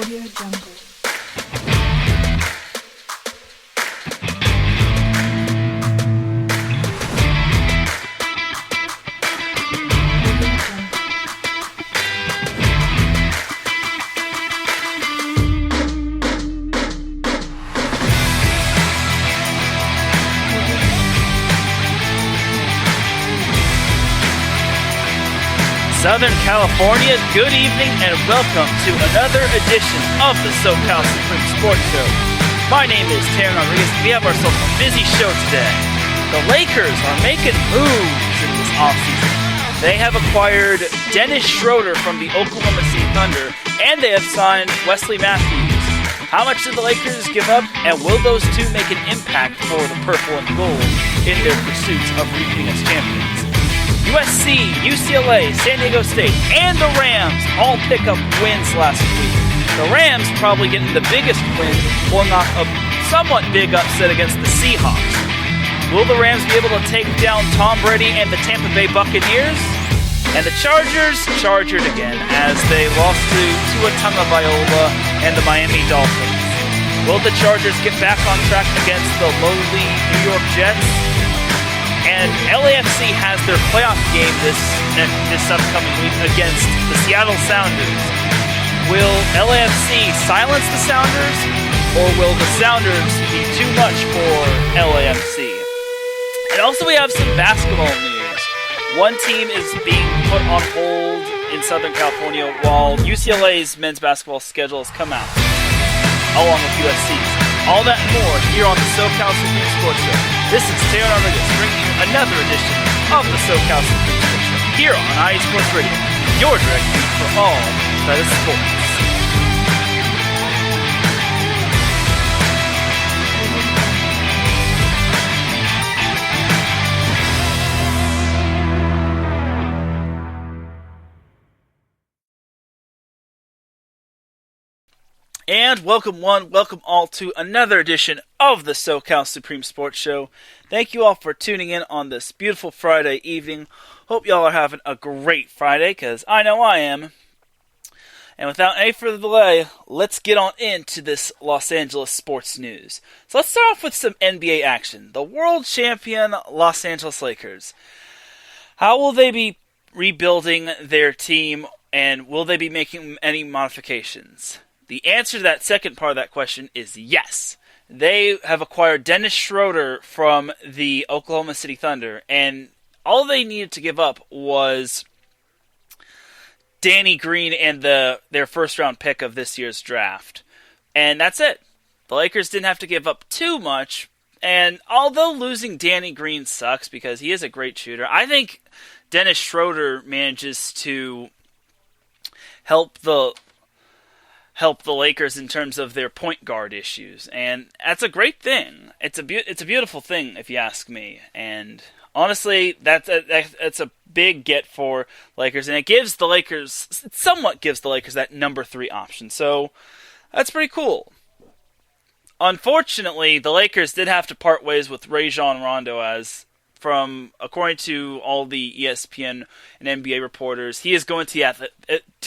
Audio Jungle. Southern California, good evening and welcome to another edition of the SoCal Supreme Sports Show. My name is Teran Rodriguez. We have ourselves a busy show today. The Lakers are making moves in this offseason. They have acquired Dennis Schroder from the Oklahoma City Thunder, and they have signed Wesley Matthews. How much did the Lakers give up, and will those two make an impact for the purple and gold in their pursuit of repeating as champions? USC, UCLA, San Diego State, and the Rams all pick up wins last week. The Rams probably getting the biggest win, pulling off a somewhat big upset against the Seahawks. Will the Rams be able to take down Tom Brady and the Tampa Bay Buccaneers? And the Chargers chargered again as they lost to Tua Tagovailoa and the Miami Dolphins. Will the Chargers get back on track against the lowly New York Jets? And LAFC has their playoff game this upcoming week against the Seattle Sounders. Will LAFC silence the Sounders, or will the Sounders be too much for LAFC? And also we have some basketball news. One team is being put on hold in Southern California while UCLA's men's basketball schedule has come out, along with USC's. All that and more here on the SoCal Supreme Sports Show. This is Teran Rodriguez bringing you another edition of the SoCal Supreme Sports Show here on IE Sports Radio, your direct feed for all that is sports. And welcome all to another edition of the SoCal Supreme Sports Show. Thank you all for tuning in on this beautiful Friday evening. Hope y'all are having a great Friday, because I know I am. And without any further delay, let's get on into this Los Angeles sports news. So let's start off with some NBA action. The world champion Los Angeles Lakers. How will they be rebuilding their team, and will they be making any modifications? The answer to that second part of that question is yes. They have acquired Dennis Schroder from the Oklahoma City Thunder, and all they needed to give up was Danny Green and their first-round pick of this year's draft. And that's it. The Lakers didn't have to give up too much, and although losing Danny Green sucks because he is a great shooter, I think Dennis Schroder manages to help the Lakers in terms of their point guard issues, and that's a great thing. It's a beautiful thing, if you ask me. And honestly, that's a big get for Lakers, and it somewhat gives the Lakers that number 3 option. So that's pretty cool. Unfortunately, the Lakers did have to part ways with Rajon Rondo, as according to all the ESPN and NBA reporters, he is going to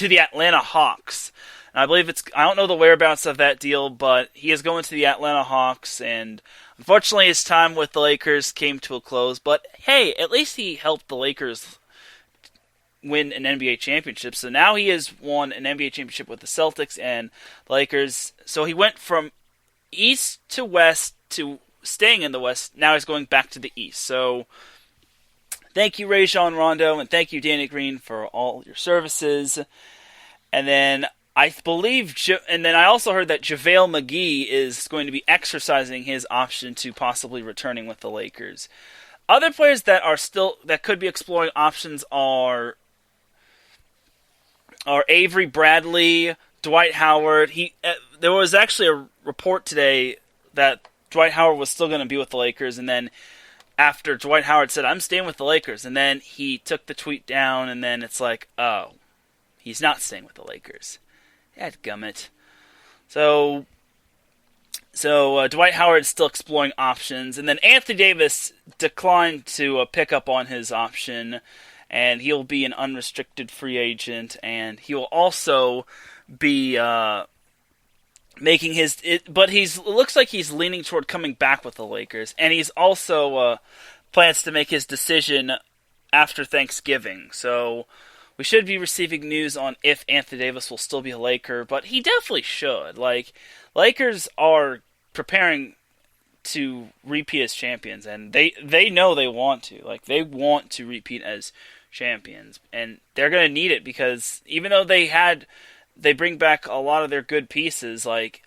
the Atlanta Hawks. I believe I don't know the whereabouts of that deal, but he is going to the Atlanta Hawks, and unfortunately his time with the Lakers came to a close. But hey, at least he helped the Lakers win an NBA championship. So now he has won an NBA championship with the Celtics and the Lakers. So he went from east to west to staying in the west. Now he's going back to the east. So thank you, Rajon Rondo, and thank you, Danny Green, for all your services. And then I also heard that JaVale McGee is going to be exercising his option to possibly returning with the Lakers. Other players that could be exploring options are Avery Bradley, Dwight Howard. There was actually a report today that Dwight Howard was still going to be with the Lakers, and then after Dwight Howard said, "I'm staying with the Lakers," and then he took the tweet down, and then it's like, oh, he's not staying with the Lakers. Dadgummit. So Dwight Howard's still exploring options, and then Anthony Davis declined to pick up on his option, and he'll be an unrestricted free agent, and he will also be but it looks like he's leaning toward coming back with the Lakers, and he's also plans to make his decision after Thanksgiving. So we should be receiving news on if Anthony Davis will still be a Laker, but he definitely should. Like, Lakers are preparing to repeat as champions, and they know they want to. Like, they want to repeat as champions, and they're going to need it because even though they bring back a lot of their good pieces, like,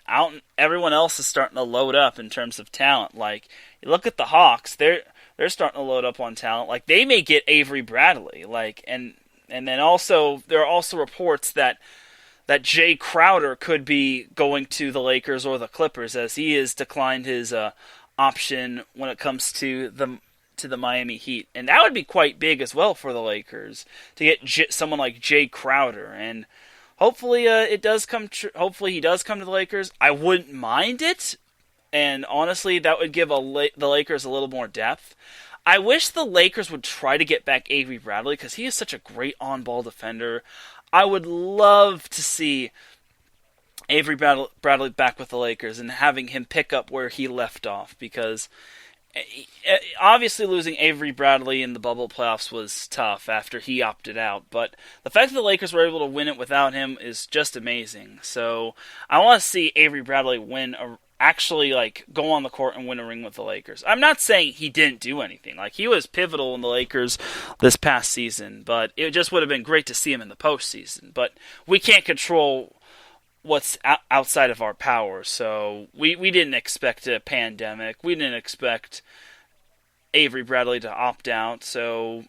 everyone else is starting to load up in terms of talent. Like, you look at the Hawks, they're starting to load up on talent. Like, they may get Avery Bradley, like, and then also there are also reports that Jay Crowder could be going to the Lakers or the Clippers, as he has declined his option when it comes to the Miami Heat, and that would be quite big as well for the Lakers to get someone like Jay Crowder. And hopefully it does come. Hopefully he does come to the Lakers. I wouldn't mind it, and honestly, that would give the Lakers a little more depth. I wish the Lakers would try to get back Avery Bradley because he is such a great on-ball defender. I would love to see Avery Bradley back with the Lakers and having him pick up where he left off, because obviously losing Avery Bradley in the bubble playoffs was tough after he opted out, but the fact that the Lakers were able to win it without him is just amazing. So I want to see Avery Bradley actually like go on the court and win a ring with the Lakers. I'm not saying he didn't do anything. Like, he was pivotal in the Lakers this past season, but it just would have been great to see him in the postseason. But we can't control what's outside of our power, so we didn't expect a pandemic. We didn't expect Avery Bradley to opt out. So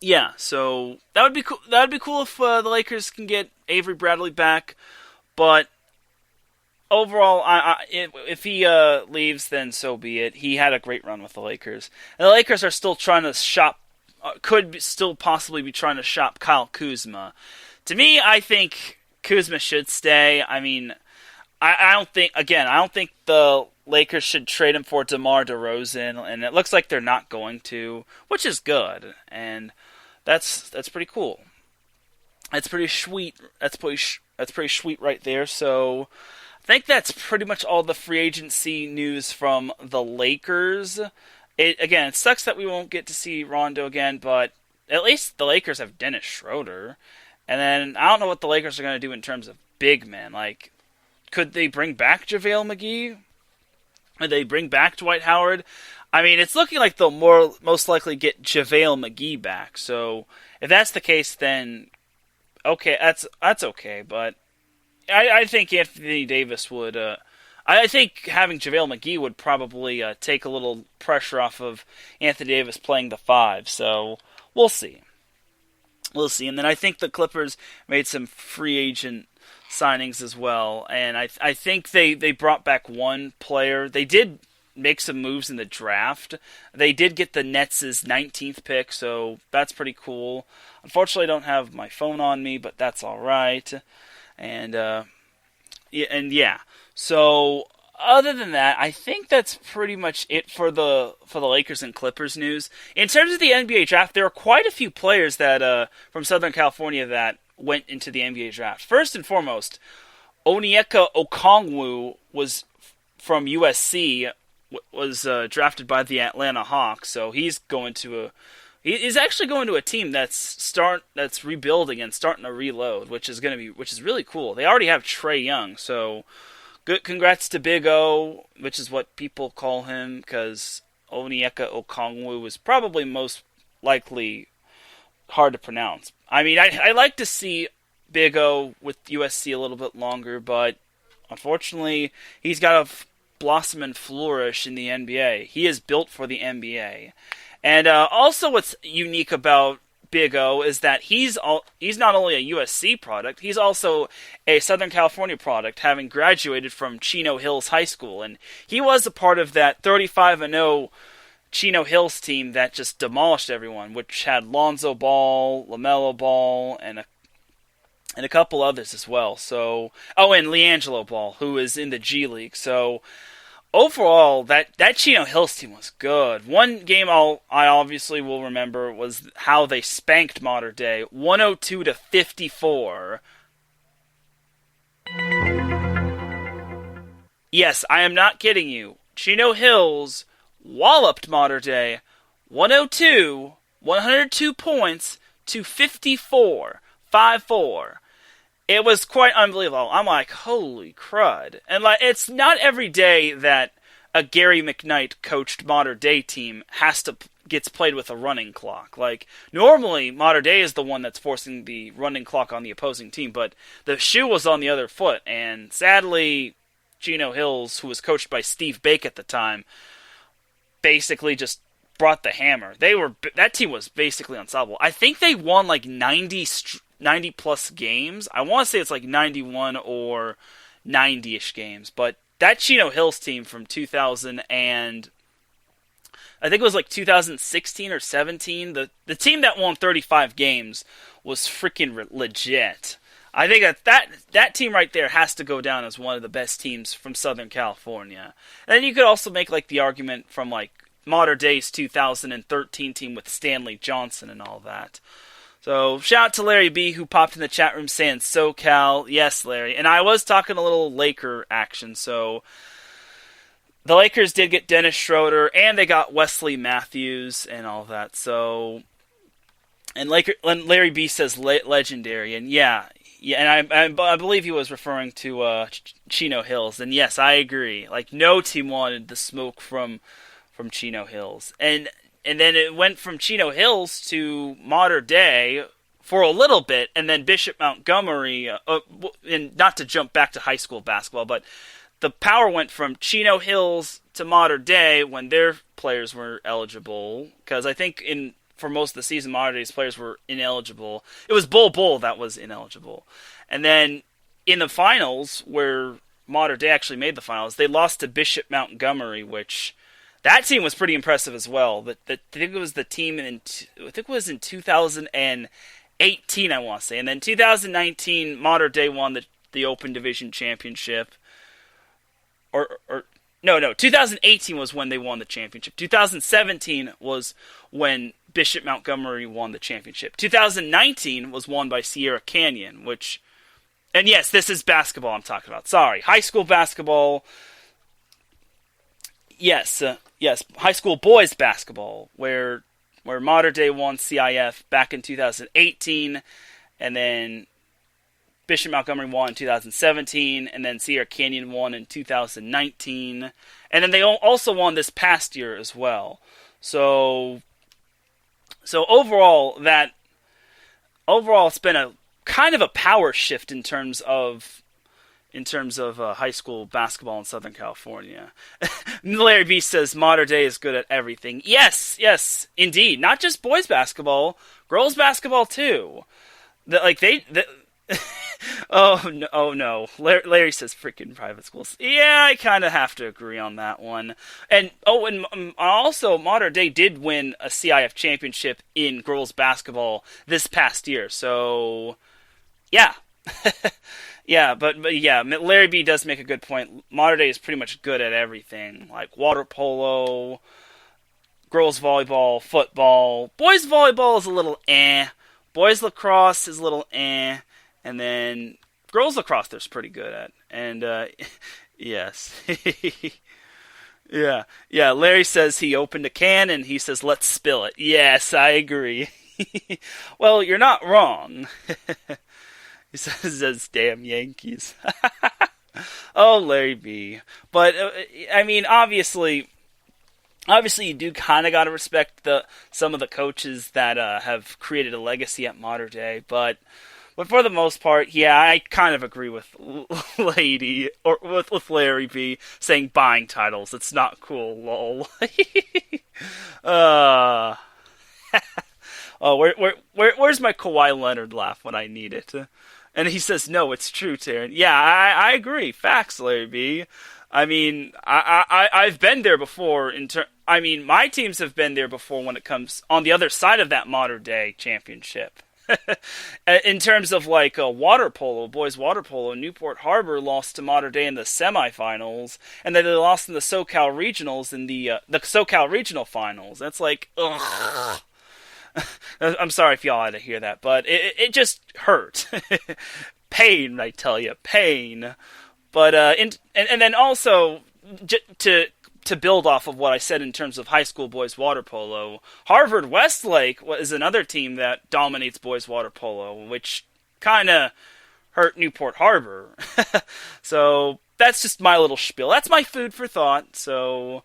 yeah, so that would be cool. That would be cool if the Lakers can get Avery Bradley back, but overall, if he leaves, then so be it. He had a great run with the Lakers. And the Lakers are still trying to still possibly be trying to shop Kyle Kuzma. To me, I think Kuzma should stay. I mean, I don't think the Lakers should trade him for DeMar DeRozan, and it looks like they're not going to, which is good. And that's pretty cool. That's pretty sweet. That's pretty sweet right there. So I think that's pretty much all the free agency news from the Lakers. It sucks that we won't get to see Rondo again, but at least the Lakers have Dennis Schroder. And then I don't know what the Lakers are going to do in terms of big men. Like, could they bring back JaVale McGee? Would they bring back Dwight Howard? I mean, it's looking like they'll most likely get JaVale McGee back. So if that's the case, then okay, that's okay. But I think Anthony Davis would. I think having JaVale McGee would probably take a little pressure off of Anthony Davis playing the 5. So we'll see. We'll see. And then I think the Clippers made some free agent signings as well. And I think they brought back one player. They did make some moves in the draft. They did get the Nets' 19th pick, so that's pretty cool. Unfortunately, I don't have my phone on me, but that's all right. And yeah. So other than that, I think that's pretty much it for the Lakers and Clippers news. In terms of the NBA draft, there are quite a few players that from Southern California that went into the NBA draft. First and foremost, Onyeka Okongwu was from USC, was drafted by the Atlanta Hawks, so he's actually going to a team that's rebuilding and starting to reload, which is really cool. They already have Trae Young, so good. Congrats to Big O, which is what people call him, because Onyeka Okongwu was probably most likely hard to pronounce. I mean, I like to see Big O with USC a little bit longer, but unfortunately, he's got to blossom and flourish in the NBA. He is built for the NBA. And also what's unique about Big O is that he's not only a USC product, he's also a Southern California product, having graduated from Chino Hills High School. And he was a part of that 35-0 Chino Hills team that just demolished everyone, which had Lonzo Ball, LaMelo Ball, and a couple others as well. So, and LiAngelo Ball, who is in the G League. So overall, that Chino Hills team was good. One game I obviously will remember was how they spanked Mater Dei, 102-54. Yes, I am not kidding you. Chino Hills walloped Mater Dei 102 points to 54, 5-4. It was quite unbelievable. I'm like, holy crud. And like, it's not every day that a Gary McKnight coached Mater Dei team gets played with a running clock. Like, normally Mater Dei is the one that's forcing the running clock on the opposing team, but the shoe was on the other foot, and sadly, Chino Hills, who was coached by Steve Bake at the time, basically just brought the hammer. That team was basically unstoppable. I think they won like 90 plus games. I want to say it's like 91 or 90-ish games, but that Chino Hills team from 2000 and I think it was like 2016 or 17. The team that won 35 games was freaking legit. I think that team right there has to go down as one of the best teams from Southern California. And then you could also make like the argument from like Mater Dei's 2013 team with Stanley Johnson and all that. So shout out to Larry B, who popped in the chat room saying SoCal. Yes, Larry. And I was talking a little Laker action, so the Lakers did get Dennis Schroder, and they got Wesley Matthews and all that. So, and Larry B says legendary, and yeah, and I believe he was referring to Chino Hills, and yes, I agree. Like, no team wanted the smoke from Chino Hills, and then it went from Chino Hills to Mater Dei for a little bit, and then Bishop Montgomery, and not to jump back to high school basketball, but the power went from Chino Hills to Mater Dei when their players were eligible, because I think for most of the season, Mater Dei's players were ineligible. It was Bull that was ineligible. And then in the finals, where Mater Dei actually made the finals, they lost to Bishop Montgomery, which that team was pretty impressive as well. I think it was the team I think it was in 2018, I want to say. And then 2019, Mater Dei won the Open Division Championship. No, 2018 was when they won the championship. 2017 was when Bishop Montgomery won the championship. 2019 was won by Sierra Canyon, and yes, this is basketball I'm talking about. Sorry, high school basketball. Yes, high school boys basketball, where Mater Dei won CIF back in 2018, and then Bishop Montgomery won in 2017, and then Sierra Canyon won in 2019, and then they also won this past year as well. So overall, it's been a kind of a power shift in terms of high school basketball in Southern California. Larry B says Mater Dei is good at everything. Yes, indeed. Not just boys basketball, girls basketball too. Oh no. Larry says freaking private schools. Yeah, I kind of have to agree on that one. And also Mater Dei did win a CIF championship in girls basketball this past year. So, yeah. But Larry B does make a good point. Mater Dei is pretty much good at everything, like water polo, girls volleyball, football. Boys volleyball is a little Boys lacrosse is a little and then girls lacrosse they're pretty good at. And yes. Yeah. Larry says he opened a can and he says let's spill it. Yes, I agree. Well, you're not wrong. He says damn Yankees. Oh, Larry B. But I mean, obviously you do kind of got to respect some of the coaches that have created a legacy at Mater Dei, but for the most part, yeah, I kind of agree with with Larry B saying buying titles. It's not cool, lol. Where's my Kawhi Leonard laugh when I need it? And he says, no, it's true, Teran. Yeah, I agree. Facts, Larry B. I mean, I've been there before. My teams have been there before when it comes on the other side of that Mater Dei championship. In terms of like water polo, boys water polo, Newport Harbor lost to Mater Dei in the semifinals, and then they lost in the SoCal Regionals in the SoCal Regional Finals. That's like, ugh. I'm sorry if y'all had to hear that, but it just hurt. Pain, I tell you, pain. But and then also to build off of what I said in terms of high school boys water polo, Harvard Westlake is another team that dominates boys water polo, which kind of hurt Newport Harbor. So that's just my little spiel. That's my food for thought. So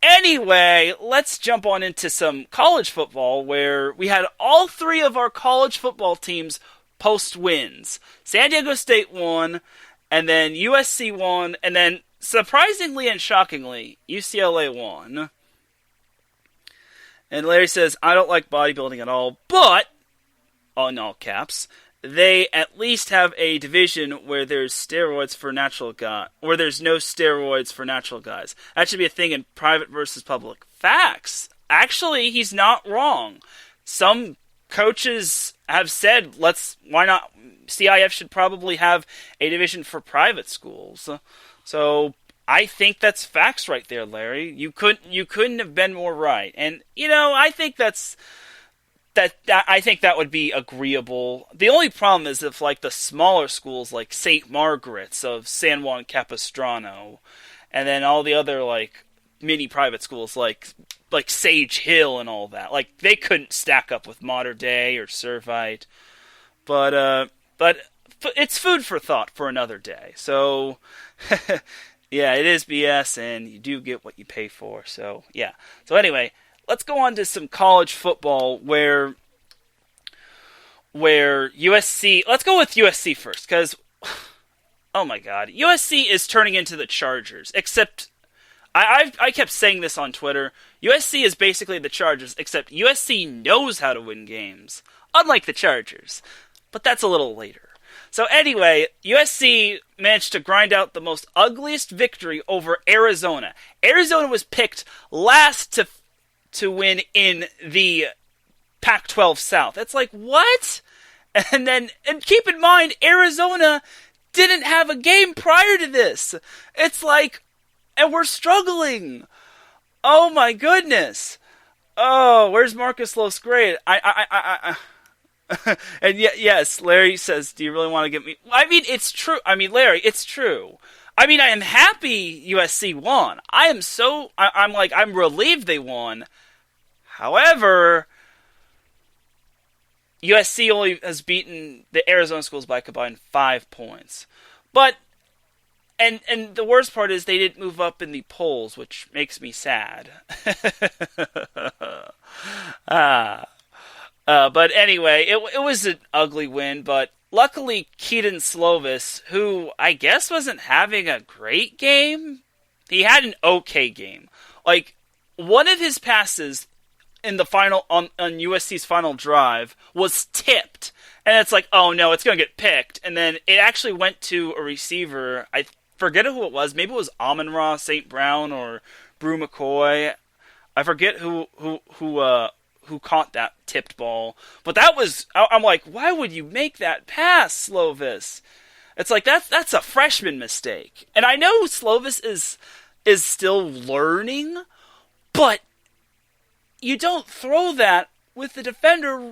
anyway, let's jump on into some college football, where we had all three of our college football teams post wins. San Diego State won, and then USC won, and then surprisingly and shockingly, UCLA won. And Larry says, I don't like bodybuilding at all, but, in all caps, they at least have a division where there's steroids for natural guys, where there's no steroids for natural guys. That should be a thing in private versus public. Facts. Actually, he's not wrong. Some coaches have said, why not? CIF should probably have a division for private schools. So I think that's facts right there, Larry. You couldn't have been more right. And I think I think that would be agreeable. The only problem is if the smaller schools like St. Margaret's of San Juan Capistrano, and then all the other mini private schools like Sage Hill and all that, they couldn't stack up with Mater Dei or Servite. But it's food for thought for another day. So yeah, it is BS, and you do get what you pay for. So yeah. So anyway, let's go on to some college football where USC. Let's go with USC first, because oh my God, USC is turning into the Chargers. Except I kept saying this on Twitter. USC is basically the Chargers, except USC knows how to win games, unlike the Chargers. But that's a little later. So anyway, USC managed to grind out the most ugliest victory over Arizona. Arizona was picked last to win in the Pac-12 South. It's what? And keep in mind, Arizona didn't have a game prior to this. It's and we're struggling. Oh my goodness. Oh, where's Marcus Losgrade? And yes, Larry says, do you really want to get me? I mean, it's true. I mean, Larry, it's true. I mean, I am happy USC won. I'm relieved they won. However, USC only has beaten the Arizona schools by a combined 5 points. But, and the worst part is they didn't move up in the polls, which makes me sad. But anyway, it was an ugly win, but luckily Keaton Slovis, who I guess wasn't having a great game, he had an okay game. One of his passes in the final on USC's final drive was tipped, and it's oh no, it's gonna get picked, and then it actually went to a receiver. I forget who it was. Maybe it was Amon-Ra St. Brown or Brew McCoy. I forget who caught that tipped ball. But that was, I'm why would you make that pass, Slovis? It's that's a freshman mistake. And I know Slovis is still learning, but you don't throw that with the defender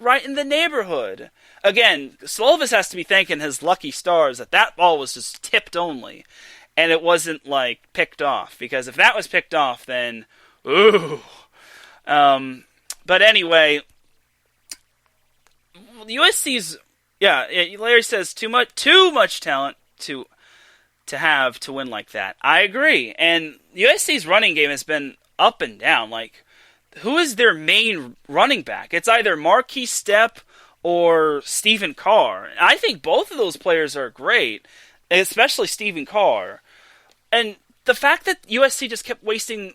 right in the neighborhood. Again, Slovis has to be thanking his lucky stars that ball was just tipped only, and it wasn't picked off, because if that was picked off, then ooh. But anyway, USC's Larry says too much talent to have to win like that. I agree, and USC's running game has been up and down. Who is their main running back? It's either Marquis Stepp or Stephen Carr. I think both of those players are great, especially Stephen Carr. And the fact that USC just kept wasting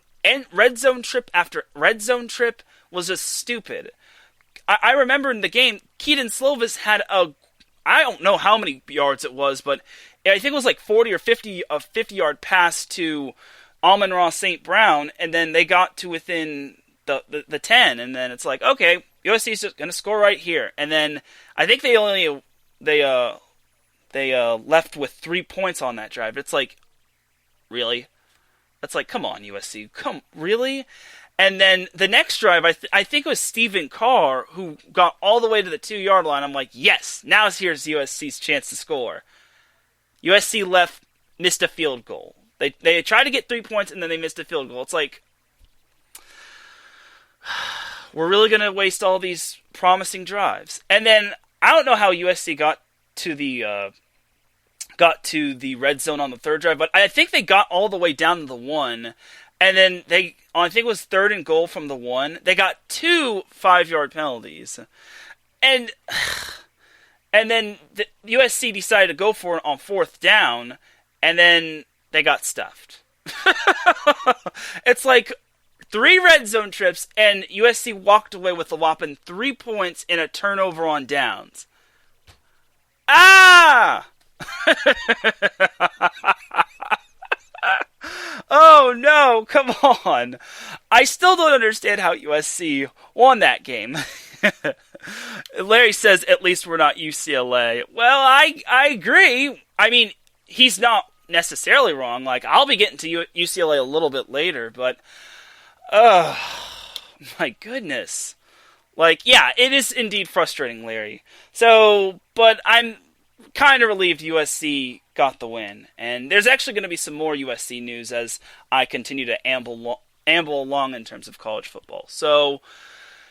red zone trip after red zone trip was just stupid. I remember in the game, Keaton Slovis had I don't know how many yards it was, but I think it was 40 or 50, a 50-yard pass to Amon-Ra St. Brown, and then they got to within the 10, and then it's okay, USC's just going to score right here. And then I think they left with 3 points on that drive. It's really? That's come on, USC. Really? And then the next drive, I think it was Stephen Carr who got all the way to the 2-yard line. I'm yes, here's USC's chance to score. USC left missed a field goal. They tried to get 3 points, and then they missed a field goal. It's like, we're really going to waste all these promising drives. And then, I don't know how USC got to the red zone on the third drive, but I think they got all the way down to the 1, and then I think it was 3rd and goal from the 1, they got 2 5-yard penalties. And then the USC decided to go for it on 4th down, and then they got stuffed. It's like 3 red zone trips, and USC walked away with a whopping 3 points in a turnover on downs. Ah! Oh no, come on. I still don't understand how USC won that game. Larry says, at least we're not UCLA. Well, I agree. I mean, he's not necessarily wrong. Like, I'll be getting to UCLA a little bit later, but my goodness. Like, yeah, it is indeed frustrating, Larry. So, but I'm kind of relieved USC got the win. And there's actually going to be some more USC news as I continue to amble along in terms of college football. So,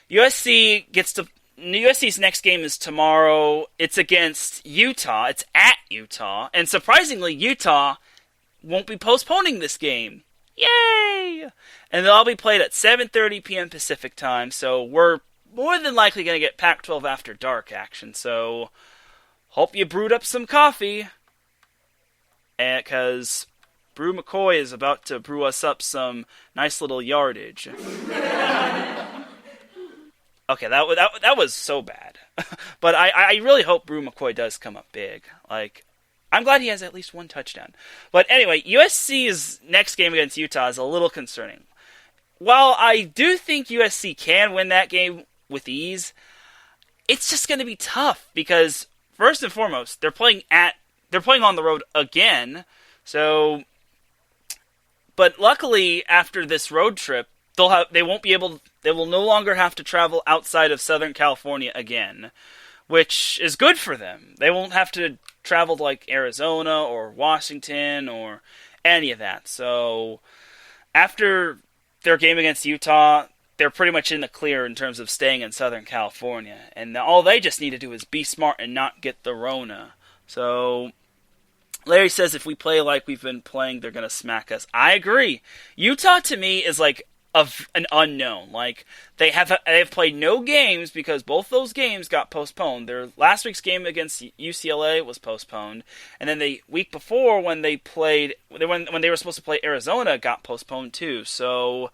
USC's next game is tomorrow. It's against Utah. It's at Utah. And surprisingly, Utah won't be postponing this game. Yay! And they'll all be played at 7:30 p.m. Pacific time. So we're more than likely going to get Pac-12 after dark action. So hope you brewed up some coffee. Because Brew McCoy is about to brew us up some nice little yardage. Okay, that was so bad. But I really hope Brew McCoy does come up big. Like, I'm glad he has at least 1 touchdown. But anyway, USC's next game against Utah is a little concerning. While I do think USC can win that game with ease, it's just going to be tough because first and foremost, they're playing on the road again. So, but luckily after this road trip, they will no longer have to travel outside of Southern California again, which is good for them. They won't have to travel to like Arizona or Washington or any of that. So after their game against Utah, they're pretty much in the clear in terms of staying in Southern California. And all they just need to do is be smart and not get the Rona. So Larry says if we play like we've been playing, they're going to smack us. I agree. Utah to me is like an unknown. Like they have played no games because both those games got postponed. Their last week's game against UCLA was postponed, and then the week before when they were supposed to play Arizona got postponed too. So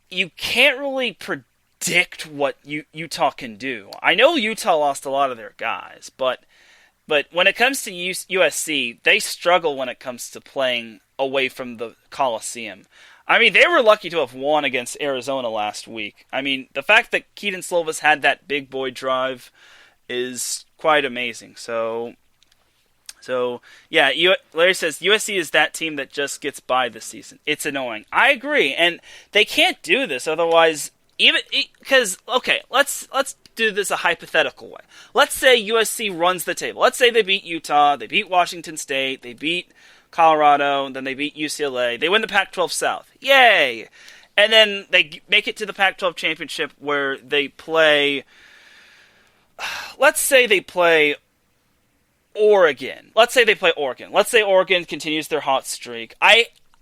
you can't really predict what Utah can do. I know Utah lost a lot of their guys, but when it comes to USC, they struggle when it comes to playing away from the Coliseum. I mean, they were lucky to have won against Arizona last week. I mean, the fact that Keaton Slovis had that big boy drive is quite amazing. So yeah, Larry says USC is that team that just gets by this season. It's annoying. I agree, and they can't do this otherwise. Okay, let's do this a hypothetical way. Let's say USC runs the table. Let's say they beat Utah, they beat Washington State, they beat Colorado, and then they beat UCLA. They win the Pac-12 South. Yay! And then they make it to the Pac-12 championship where they play. Let's say they play Oregon. Let's say Oregon continues their hot streak.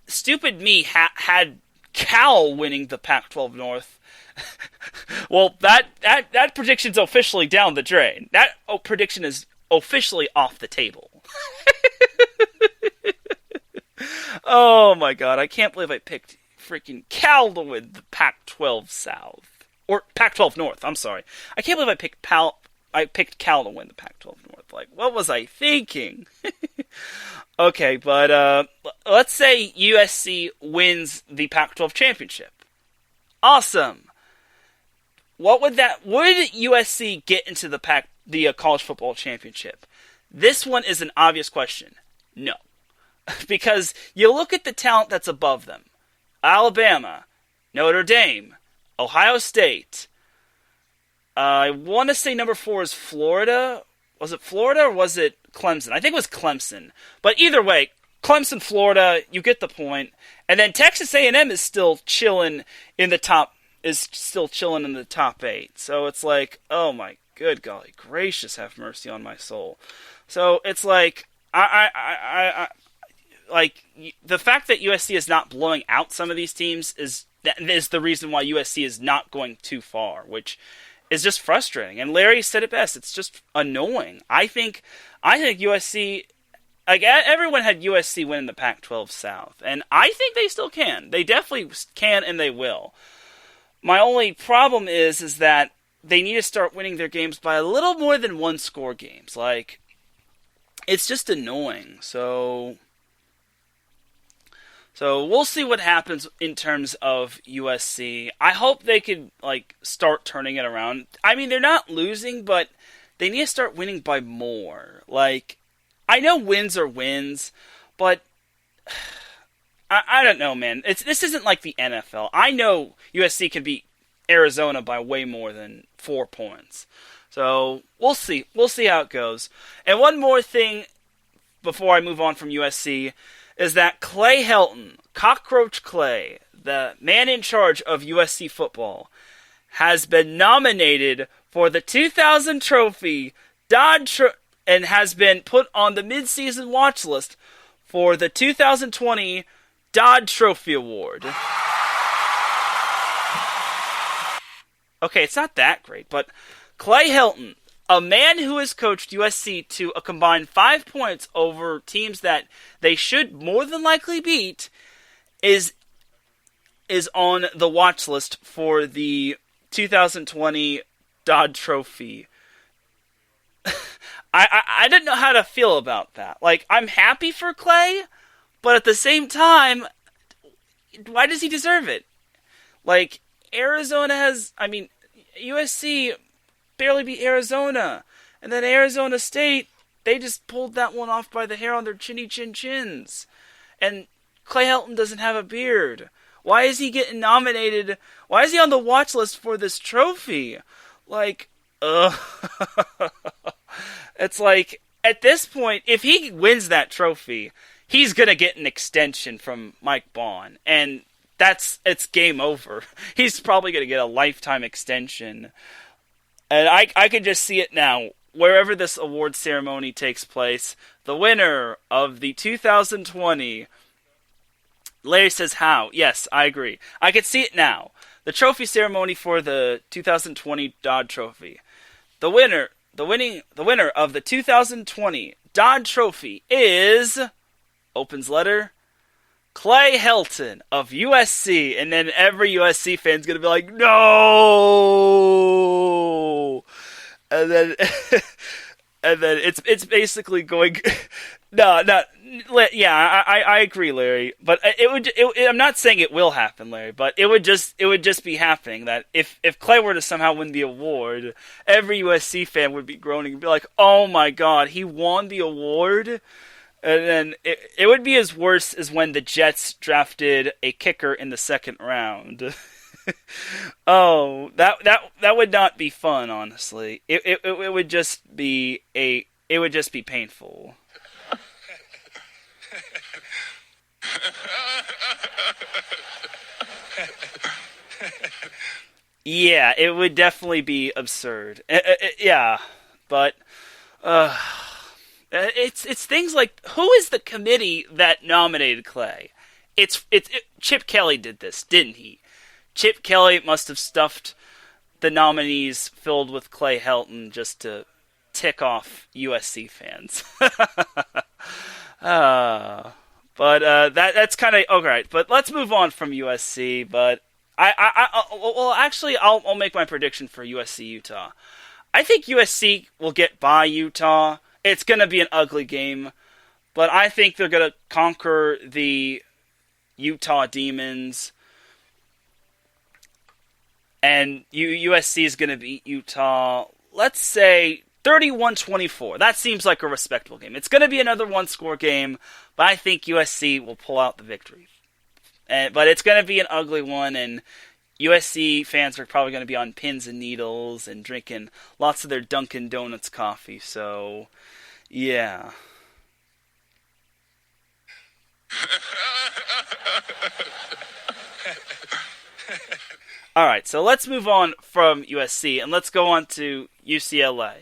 Stupid me had Cal winning the Pac-12 North. Well, that prediction's officially down the drain. That prediction is officially off the table. Oh my god, I can't believe I picked freaking Cal to win the Pac-12 South. Or Pac-12 North, I'm sorry. I can't believe I picked Cal to win the Pac-12 North. Like, what was I thinking? Okay, but let's say USC wins the Pac-12 championship. Awesome. Would USC get into the college football championship? This one is an obvious question. No. Because you look at the talent that's above them. Alabama, Notre Dame, Ohio State. I want to say number 4 is Florida. Was it Florida or was it Clemson. I think it was Clemson. But either way, Clemson, Florida, you get the point. And then Texas A&M is still chilling in the top 8. So it's like, oh my good golly gracious, have mercy on my soul. So it's like I like the fact that USC is not blowing out some of these teams is the reason why USC is not going too far, which is just frustrating. And Larry said it best. It's just annoying. I think USC, like, everyone had USC win the Pac-12 South, and I think they still can. They definitely can, and they will. My only problem is that they need to start winning their games by a little more than one-score games. Like, it's just annoying. So we'll see what happens in terms of USC. I hope they could, like, start turning it around. I mean, they're not losing, but they need to start winning by more. Like, I know wins are wins, but I don't know, man. This isn't like the NFL. I know USC can beat Arizona by way more than 4 points. So we'll see. We'll see how it goes. And one more thing before I move on from USC is that Clay Helton, Cockroach Clay, the man in charge of USC football, has been nominated for the 2000 trophy and has been put on the midseason watch list for the 2020 Dodd Trophy Award. Okay, it's not that great, but Clay Helton, a man who has coached USC to a combined 5 points over teams that they should more than likely beat, is on the watch list for the 2020 Dodd Trophy. I didn't know how to feel about that. Like, I'm happy for Clay, but at the same time, why does he deserve it? Like, USC barely beat Arizona. And then Arizona State, they just pulled that one off by the hair on their chins. And Clay Helton doesn't have a beard. Why is he getting nominated? Why is he on the watch list for this trophy? Like, it's like, at this point, if he wins that trophy, he's going to get an extension from Mike Bond. And it's game over. He's probably going to get a lifetime extension. And I can just see it now. Wherever this award ceremony takes place, the winner of the 2020... Larry says how. Yes, I agree. I can see it now. The trophy ceremony for the 2020 Dodd Trophy. The winner of the 2020 Dodd Trophy is, opens letter, Clay Helton of USC. And then every USC fan's going to be like, no! And then it's basically going... I agree, Larry. But I'm not saying it will happen, Larry. But it would just be happening that if Clay were to somehow win the award, every USC fan would be groaning and be like, "Oh my God, he won the award!" And then it would be as worse as when the Jets drafted a kicker in the second round. Oh, that would not be fun, honestly. It would just be painful. Yeah, it would definitely be absurd. Yeah, but it's things like, who is the committee that nominated Clay? Chip Kelly did this, didn't he? Chip Kelly must have stuffed the nominees filled with Clay Helton just to tick off USC fans. That's kind of alright. But let's move on from USC. But I'll make my prediction for USC Utah. I think USC will get by Utah. It's going to be an ugly game, but I think they're going to conquer the Utah Demons. And USC is going to beat Utah, let's say 31-24. That seems like a respectable game. It's going to be another one-score game, but I think USC will pull out the victory. But it's going to be an ugly one, and USC fans are probably going to be on pins and needles and drinking lots of their Dunkin' Donuts coffee. So, Yeah. All right, so let's move on from USC and let's go on to UCLA.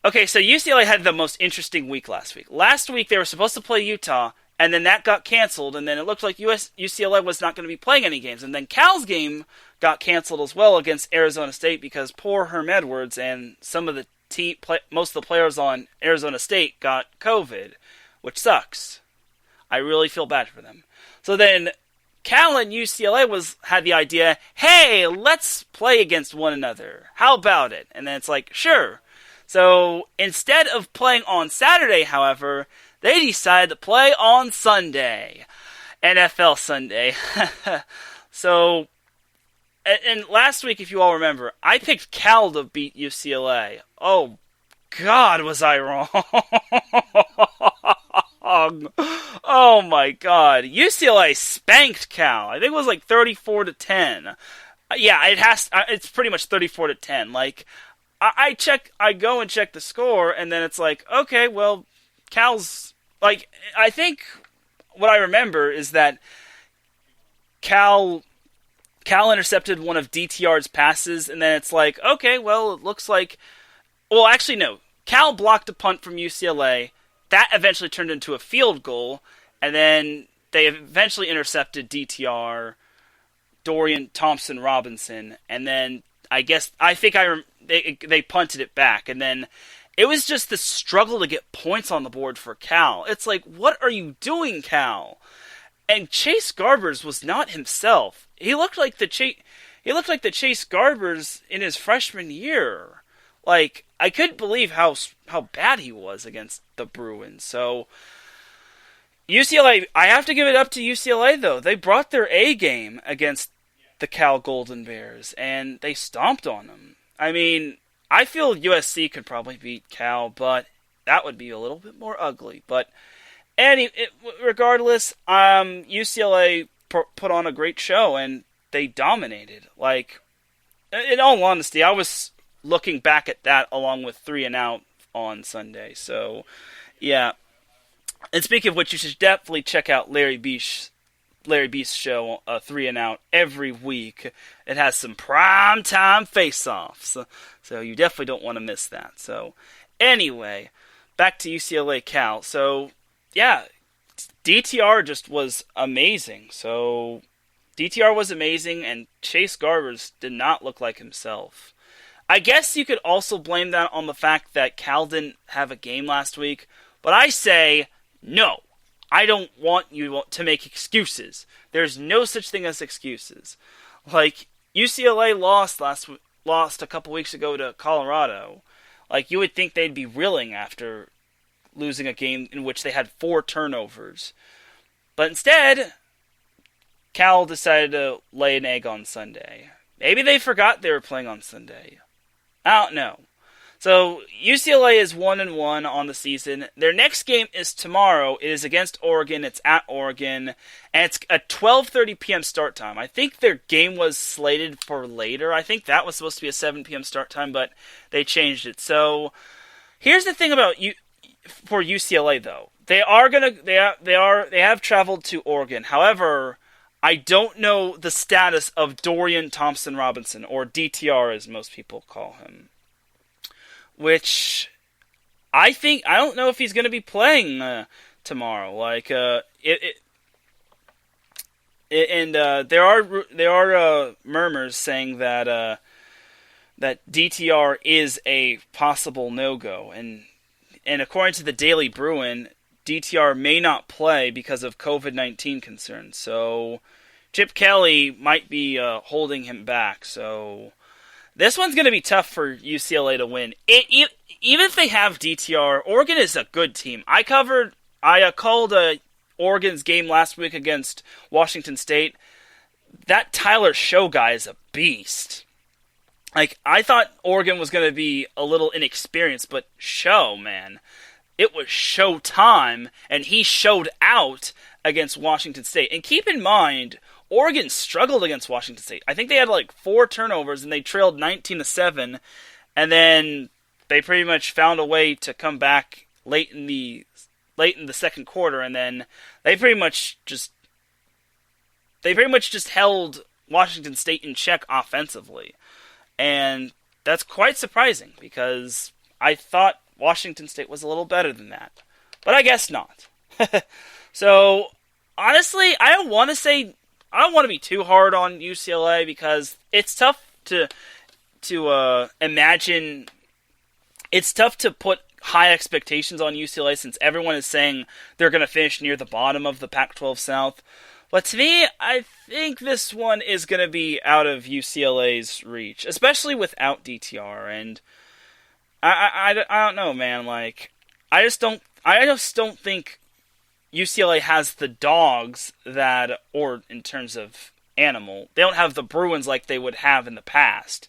Okay, so UCLA had the most interesting week last week. Last week they were supposed to play Utah, and then that got canceled, and then it looked like UCLA was not going to be playing any games. And then Cal's game got canceled as well against Arizona State because poor Herm Edwards and some of the most of the players on Arizona State got COVID, which sucks. I really feel bad for them. So then Cal and UCLA had the idea, hey, let's play against one another. How about it? And then it's like, sure. So instead of playing on Saturday, however, they decided to play on Sunday. NFL Sunday. So, and last week, if you all remember, I picked Cal to beat UCLA. Oh, God, was I wrong. Oh my God. UCLA spanked Cal. I think it was like 34-10. Yeah, it's pretty much 34-10. Like, I go and check the score, and then it's like, okay, well, Cal's, like, I think what I remember is that Cal intercepted one of DTR's passes, and then it's like, okay, well, it looks like, well, actually, no. Cal blocked a punt from UCLA. That eventually turned into a field goal, and then they eventually intercepted DTR, Dorian Thompson-Robinson, and then they punted it back, and then it was just the struggle to get points on the board for Cal. It's like, what are you doing, Cal? And Chase Garbers was not himself. He looked like the Chase Garbers in his freshman year. Like, I couldn't believe how bad he was against the Bruins. So UCLA, I have to give it up to UCLA though. They brought their A game against the Cal Golden Bears, and they stomped on them. I mean, I feel USC could probably beat Cal, but that would be a little bit more ugly. But regardless, UCLA put on a great show, and they dominated. Like, in all honesty, I was looking back at that along with 3 and Out on Sunday. So, yeah. And speaking of which, you should definitely check out Larry Beast's show, 3 and Out, every week. It has some prime-time face-offs, so you definitely don't want to miss that. So, anyway, back to UCLA Cal. So, yeah, DTR just was amazing. So, DTR was amazing, and Chase Garbers did not look like himself. I guess you could also blame that on the fact that Cal didn't have a game last week, but I say, no. I don't want you to make excuses. There's no such thing as excuses. Like, UCLA lost a couple weeks ago to Colorado. Like, you would think they'd be reeling after losing a game in which they had 4 turnovers. But instead, Cal decided to lay an egg on Sunday. Maybe they forgot they were playing on Sunday. I don't know. So, UCLA is 1-1 on the season. Their next game is tomorrow. It is against Oregon. It's at Oregon. And it's a 12:30 p.m. start time. I think their game was slated for later. I think that was supposed to be a 7 p.m. start time, but they changed it. So, here's the thing about for UCLA, though. They have traveled to Oregon. However, I don't know the status of Dorian Thompson-Robinson, or DTR as most people call him. Which, I don't know if he's going to be playing tomorrow. Like, there are murmurs saying that DTR is a possible no-go, and according to the Daily Bruin, DTR may not play because of COVID-19 concerns. So, Chip Kelly might be holding him back. So, this one's going to be tough for UCLA to win. Even if they have DTR, Oregon is a good team. I called Oregon's game last week against Washington State. That Tyler Show guy is a beast. Like, I thought Oregon was going to be a little inexperienced, but Show, man, it was show time, and he showed out against Washington State. And keep in mind, Oregon struggled against Washington State. I think they had like 4 turnovers, and they trailed 19-7, and then they pretty much found a way to come back late in the second quarter, and then they pretty much just held Washington State in check offensively. And that's quite surprising because I thought Washington State was a little better than that. But I guess not. So, honestly, I don't want to be too hard on UCLA because it's tough to imagine. It's tough to put high expectations on UCLA since everyone is saying they're going to finish near the bottom of the Pac-12 South. But to me, I think this one is going to be out of UCLA's reach, especially without DTR. And I don't know, man. Like, I just don't think UCLA has the dogs that, or in terms of animal, they don't have the Bruins like they would have in the past.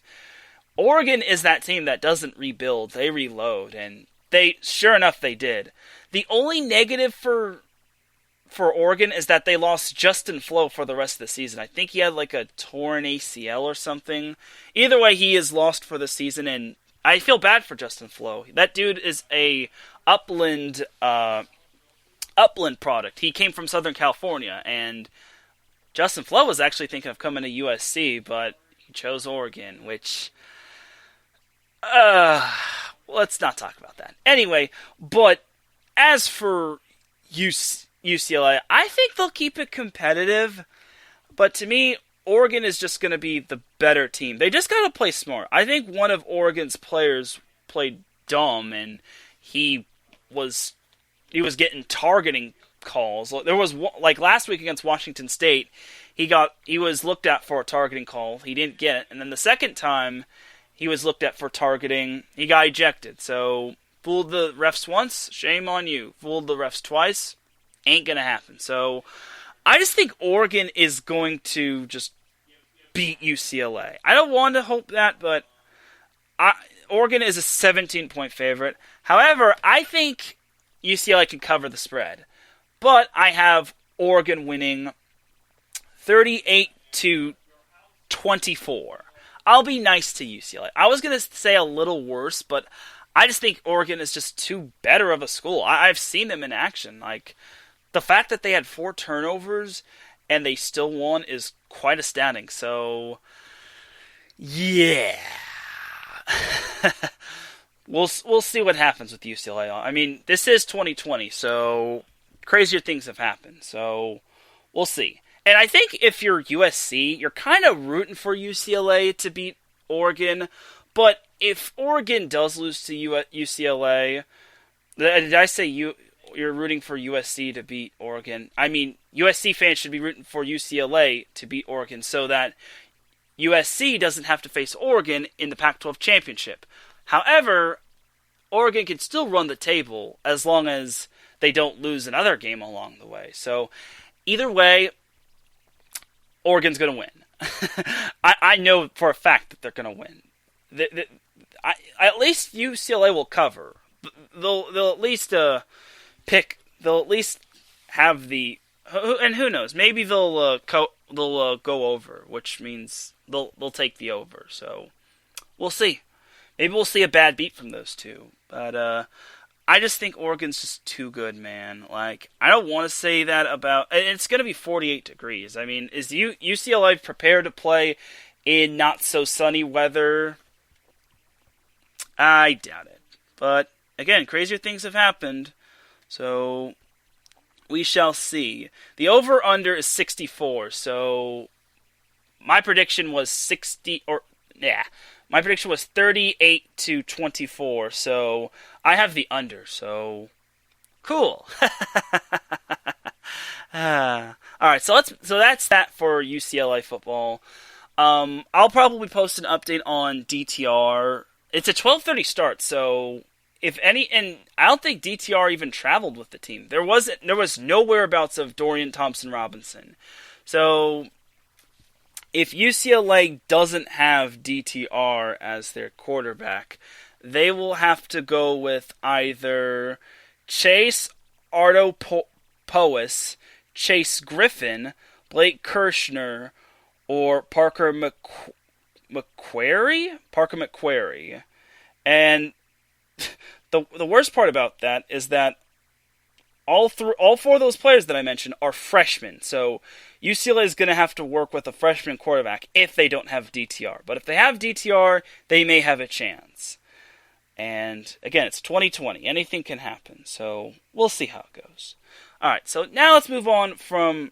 Oregon is that team that doesn't rebuild; they reload, and sure enough, they did. The only negative for Oregon is that they lost Justin Flo for the rest of the season. I think he had like a torn ACL or something. Either way, he is lost for the season, and I feel bad for Justin Flo. That dude is a Upland product. He came from Southern California, and Justin Flo was actually thinking of coming to USC, but he chose Oregon, which let's not talk about that. Anyway, but as for UCLA, I think they'll keep it competitive, but to me, Oregon is just going to be the better team. They just got to play smart. I think one of Oregon's players played dumb, and he was getting targeting calls. There was, like last week against Washington State, he was looked at for a targeting call. He didn't get it, and then the second time he was looked at for targeting, he got ejected. So, fooled the refs once, shame on you. Fooled the refs twice, ain't gonna happen. So, I just think Oregon is going to just beat UCLA. I don't want to hope that, but Oregon is a 17-point favorite. However, I think UCLA can cover the spread. But I have Oregon winning 38-24. I'll be nice to UCLA. I was going to say a little worse, but I just think Oregon is just too better of a school. I've seen them in action. Like, the fact that they had 4 turnovers and they still won is quite astounding. So, yeah. We'll see what happens with UCLA. I mean, this is 2020, so crazier things have happened. So, we'll see. And I think if you're USC, you're kind of rooting for UCLA to beat Oregon. But if Oregon does lose to UCLA, did I say you're rooting for USC to beat Oregon? I mean, USC fans should be rooting for UCLA to beat Oregon so that USC doesn't have to face Oregon in the Pac-12 championship. However, Oregon can still run the table as long as they don't lose another game along the way. So, either way, Oregon's going to win. I know for a fact that they're going to win. At least UCLA will cover. They'll at least pick. They'll at least have the. And who knows? Maybe they'll go over, which means they'll take the over. So we'll see. Maybe we'll see a bad beat from those two. But I just think Oregon's just too good, man. Like, I don't want to say that about... It's going to be 48 degrees. I mean, is UCLA prepared to play in not-so-sunny weather? I doubt it. But, again, crazier things have happened. So, we shall see. The over-under is 64. So, my prediction was 60... My prediction was 38-24, so I have the under, so cool. Alright, so that's that for UCLA football. I'll probably post an update on DTR. It's a 12:30 start, so if any, and I don't think DTR even traveled with the team. There was no whereabouts of Dorian Thompson-Robinson. So if UCLA doesn't have DTR as their quarterback, they will have to go with either Chase Artopois, Chase Griffin, Blake Kirshner, or Parker McQuarrie? And the worst part about that is that all four of those players that I mentioned are freshmen. So UCLA is going to have to work with a freshman quarterback if they don't have DTR. But if they have DTR, they may have a chance. And again, it's 2020. Anything can happen. So we'll see how it goes. All right, so now let's move on from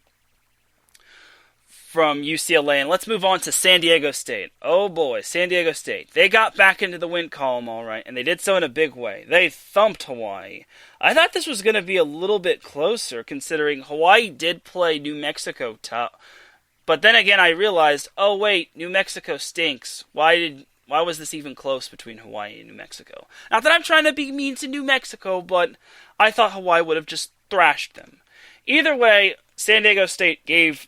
UCLA, and let's move on to San Diego State. Oh boy, San Diego State. They got back into the win column all right, and they did so in a big way. They thumped Hawaii. I thought this was going to be a little bit closer, considering Hawaii did play New Mexico tough. But then again, I realized, oh wait, New Mexico stinks. Why was this even close between Hawaii and New Mexico? Not that I'm trying to be mean to New Mexico, but I thought Hawaii would have just thrashed them. Either way, San Diego State gave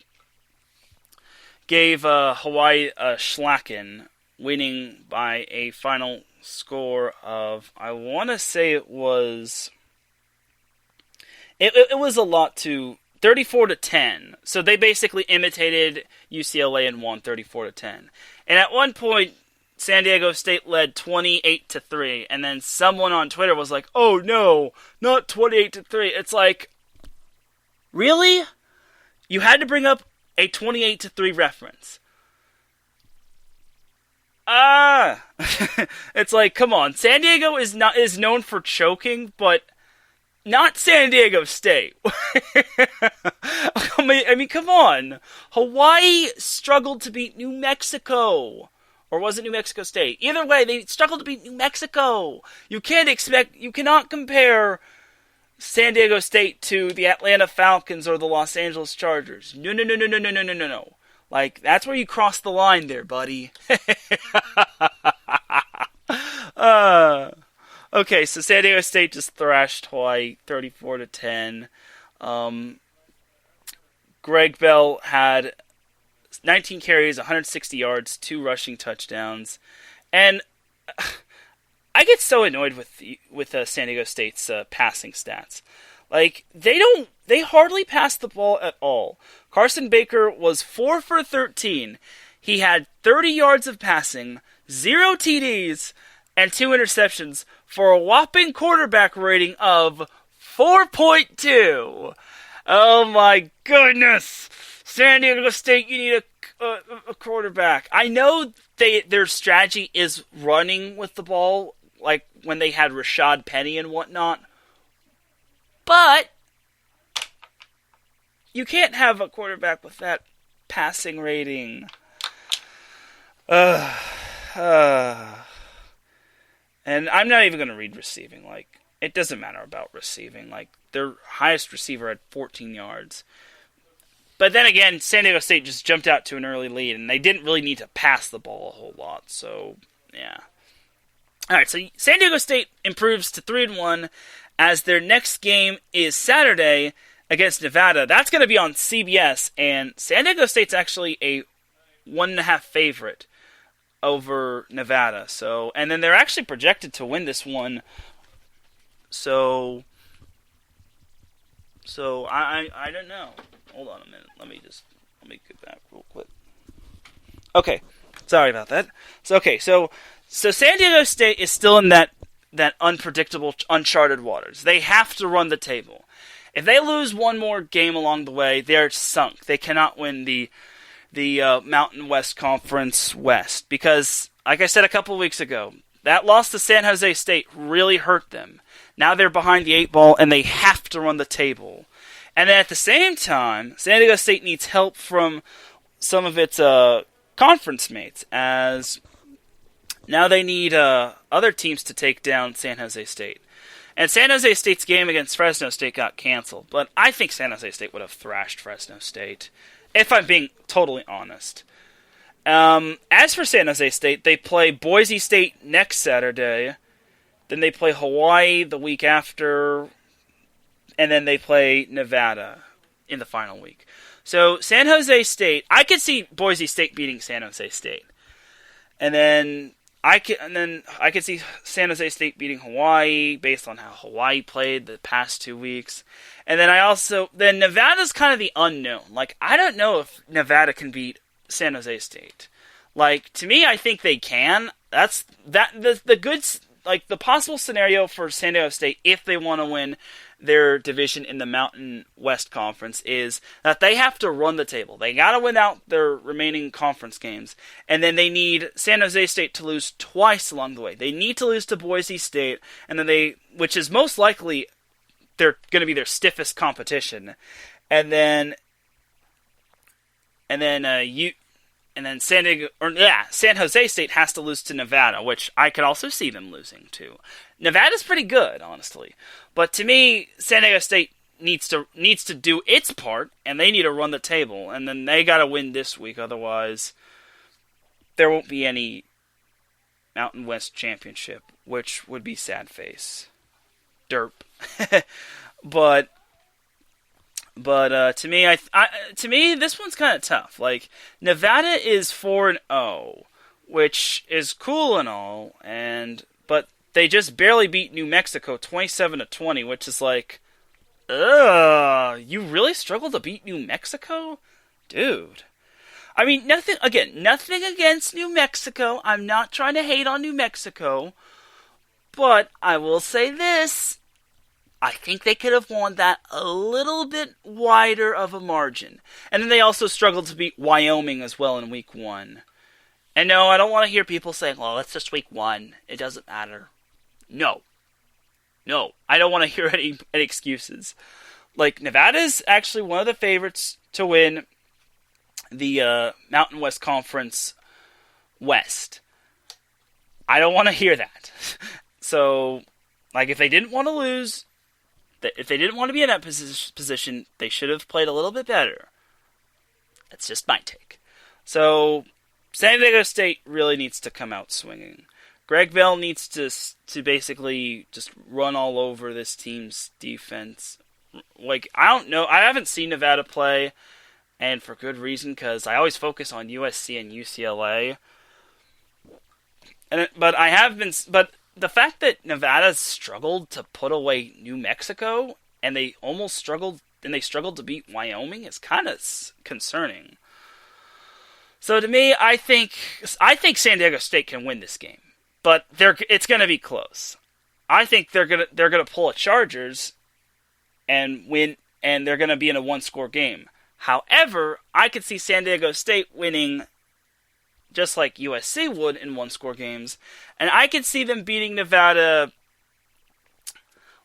Hawaii a schlacken, winning by a final score of, I want to say it was a lot to 34-10. So they basically imitated UCLA and won 34-10. And at one point, San Diego State led 28-3, and then someone on Twitter was like, "Oh no, not 28-3." It's like, really? You had to bring up a 28-3 reference. It's like, come on. San Diego is known for choking, but not San Diego State. I mean, come on. Hawaii struggled to beat New Mexico. Or was it New Mexico State? Either way, they struggled to beat New Mexico. You cannot compare San Diego State to the Atlanta Falcons or the Los Angeles Chargers. No. Like, that's where you cross the line there, buddy. Okay, so San Diego State just thrashed Hawaii 34-10. Greg Bell had 19 carries, 160 yards, 2 rushing touchdowns. And I get so annoyed with San Diego State's passing stats. Like, they hardly pass the ball at all. Carson Baker was 4 for 13. He had 30 yards of passing, 0 TDs, and 2 interceptions for a whopping quarterback rating of 4.2. Oh my goodness! San Diego State, you need a quarterback. I know their strategy is running with the ball, like when they had Rashad Penny and whatnot. But you can't have a quarterback with that passing rating. And I'm not even going to read receiving. Like, it doesn't matter about receiving. Like, their highest receiver had 14 yards. But then again, San Diego State just jumped out to an early lead, and they didn't really need to pass the ball a whole lot. So, yeah. Alright, so San Diego State improves to 3-1 as their next game is Saturday against Nevada. That's going to be on CBS, and San Diego State's actually a 1.5 favorite over Nevada. So, and then they're actually projected to win this one. So I don't know. Hold on a minute. Let me get back real quick. Okay, sorry about that. So San Diego State is still in that unpredictable, uncharted waters. They have to run the table. If they lose one more game along the way, they're sunk. They cannot win the Mountain West Conference West because, like I said a couple weeks ago, that loss to San Jose State really hurt them. Now they're behind the 8 ball, and they have to run the table. And then at the same time, San Diego State needs help from some of its conference mates, as now they need other teams to take down San Jose State. And San Jose State's game against Fresno State got canceled, but I think San Jose State would have thrashed Fresno State, if I'm being totally honest. As for San Jose State, they play Boise State next Saturday, then they play Hawaii the week after, and then they play Nevada in the final week. So San Jose State, I could see Boise State beating San Jose State, and then I could see San Jose State beating Hawaii based on how Hawaii played the past 2 weeks, and then Nevada's kind of the unknown. Like, I don't know if Nevada can beat San Jose State. Like, to me, I think they can. The good. like the possible scenario for San Diego State if they want to win their division in the Mountain West Conference is that they have to run the table. They got to win out their remaining conference games, and then they need San Jose State to lose twice along the way. They need to lose to Boise State, and then which is most likely they're going to be their stiffest competition, and then San Jose State has to lose to Nevada, which I could also see them losing to. Nevada's pretty good, honestly. But to me, San Diego State needs to do its part, and they need to run the table, and then they got to win this week. Otherwise, there won't be any Mountain West Championship, which would be sad face. Derp. But to me, this one's kind of tough. Like, Nevada is 4-0, which is cool and all, but they just barely beat New Mexico 27-20, which is like, you really struggled to beat New Mexico? Dude. I mean, nothing against New Mexico. I'm not trying to hate on New Mexico, but I will say this. I think they could have won that a little bit wider of a margin. And then they also struggled to beat Wyoming as well in week 1. And no, I don't want to hear people saying, well, that's just week 1. It doesn't matter. No, I don't want to hear any excuses. Like, Nevada's actually one of the favorites to win the Mountain West Conference West. I don't want to hear that. So, like, if they didn't want to lose, if they didn't want to be in that position, they should have played a little bit better. That's just my take. So, San Diego State really needs to come out swinging. Greg Bell needs to basically just run all over this team's defense. Like, I don't know. I haven't seen Nevada play, and for good reason, because I always focus on USC and UCLA. But the fact that Nevada struggled to put away New Mexico, and they struggled to beat Wyoming is kind of concerning. So to me, I think San Diego State can win this game. But it's going to be close. I think they're gonna pull a Chargers and win, and they're going to be in a one-score game. However, I could see San Diego State winning, just like USC would in one-score games, and I could see them beating Nevada.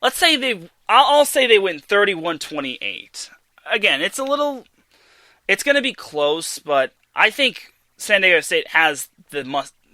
Let's say I'll say they win 31-28. Again, it's going to be close, but I think San Diego State has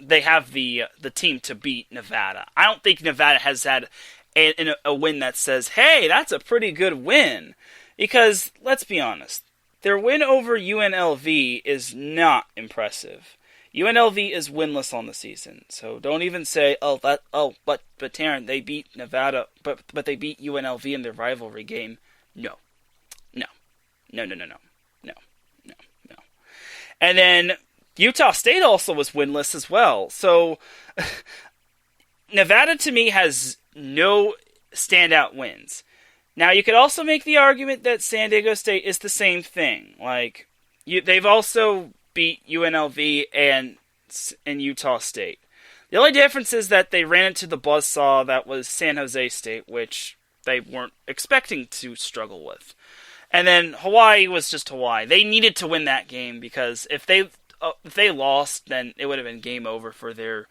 They have the team to beat Nevada. I don't think Nevada has had a win that says, hey, that's a pretty good win. Because, let's be honest, their win over UNLV is not impressive. UNLV is winless on the season. So don't even say, but Teran, they beat Nevada, but they beat UNLV in their rivalry game. No. And then Utah State also was winless as well. So, Nevada to me has no standout wins. Now, you could also make the argument that San Diego State is the same thing. Like, they've also beat UNLV and Utah State. The only difference is that they ran into the buzzsaw that was San Jose State, which they weren't expecting to struggle with. And then Hawaii was just Hawaii. They needed to win that game because if they lost, then it would have been game over for their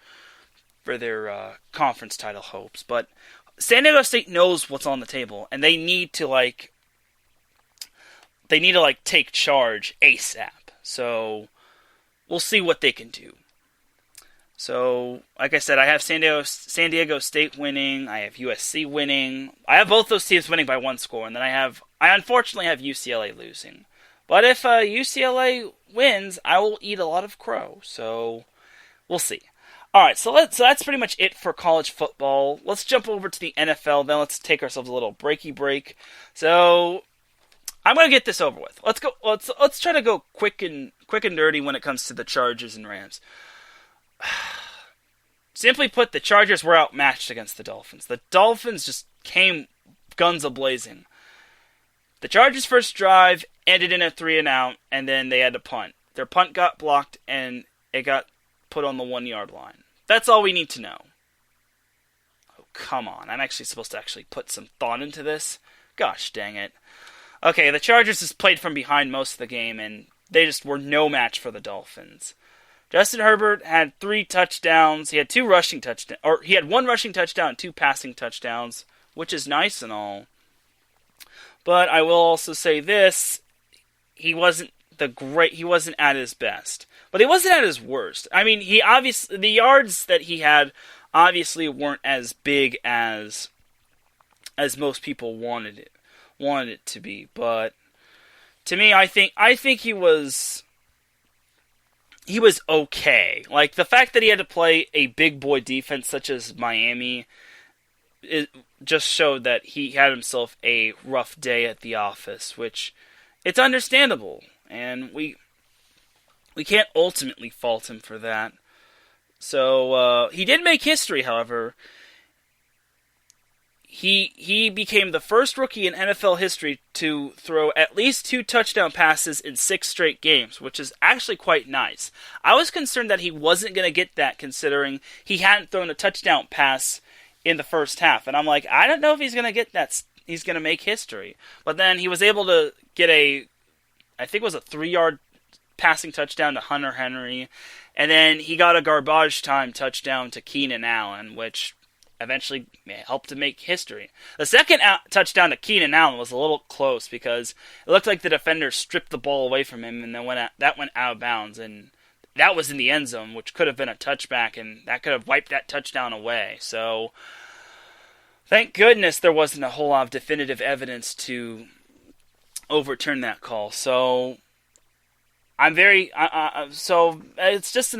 conference title hopes. But San Diego State knows what's on the table, and they need to take charge ASAP. So we'll see what they can do. So, like I said, I have San Diego State winning. I have USC winning. I have both those teams winning by one score, and then I unfortunately have UCLA losing. But if UCLA wins, I will eat a lot of crow. So we'll see. All right, so that's pretty much it for college football. Let's jump over to the NFL. Then let's take ourselves a little breaky break. So I'm gonna get this over with. Let's go. Let's try to go quick and dirty when it comes to the Chargers and Rams. Simply put, the Chargers were outmatched against the Dolphins. The Dolphins just came guns a-blazing. The Chargers' first drive ended in a 3-and-out, and then they had to punt. Their punt got blocked, and it got put on the 1-yard line. That's all we need to know. come on. I'm actually supposed to put some thought into this. Gosh dang it. Okay, the Chargers just played from behind most of the game, and they just were no match for the Dolphins. Justin Herbert had 3 touchdowns. He had 2 rushing touchdowns, or he had 1 rushing touchdown and 2 passing touchdowns, which is nice and all. But I will also say this: he wasn't at his best, but he wasn't at his worst. I mean, the yards that he had obviously weren't as big as most people wanted it to be. But to me, I think he was okay. Like, the fact that he had to play a big boy defense such as Miami, it just showed that he had himself a rough day at the office, which it's understandable, and we can't ultimately fault him for that. So he did make history, however. He became the first rookie in NFL history to throw at least 2 touchdown passes in 6 straight games, which is actually quite nice. I was concerned that he wasn't going to get that, considering he hadn't thrown a touchdown pass in the first half. And I'm like, I don't know if he's going to get that. He's going to make history. But then he was able to get I think it was a 3-yard passing touchdown to Hunter Henry. And then he got a garbage time touchdown to Keenan Allen, which eventually helped to make history. The second touchdown to Keenan Allen was a little close because it looked like the defender stripped the ball away from him, and then that went out of bounds, and that was in the end zone, which could have been a touchback, and that could have wiped that touchdown away. So thank goodness there wasn't a whole lot of definitive evidence to overturn that call. So so it's just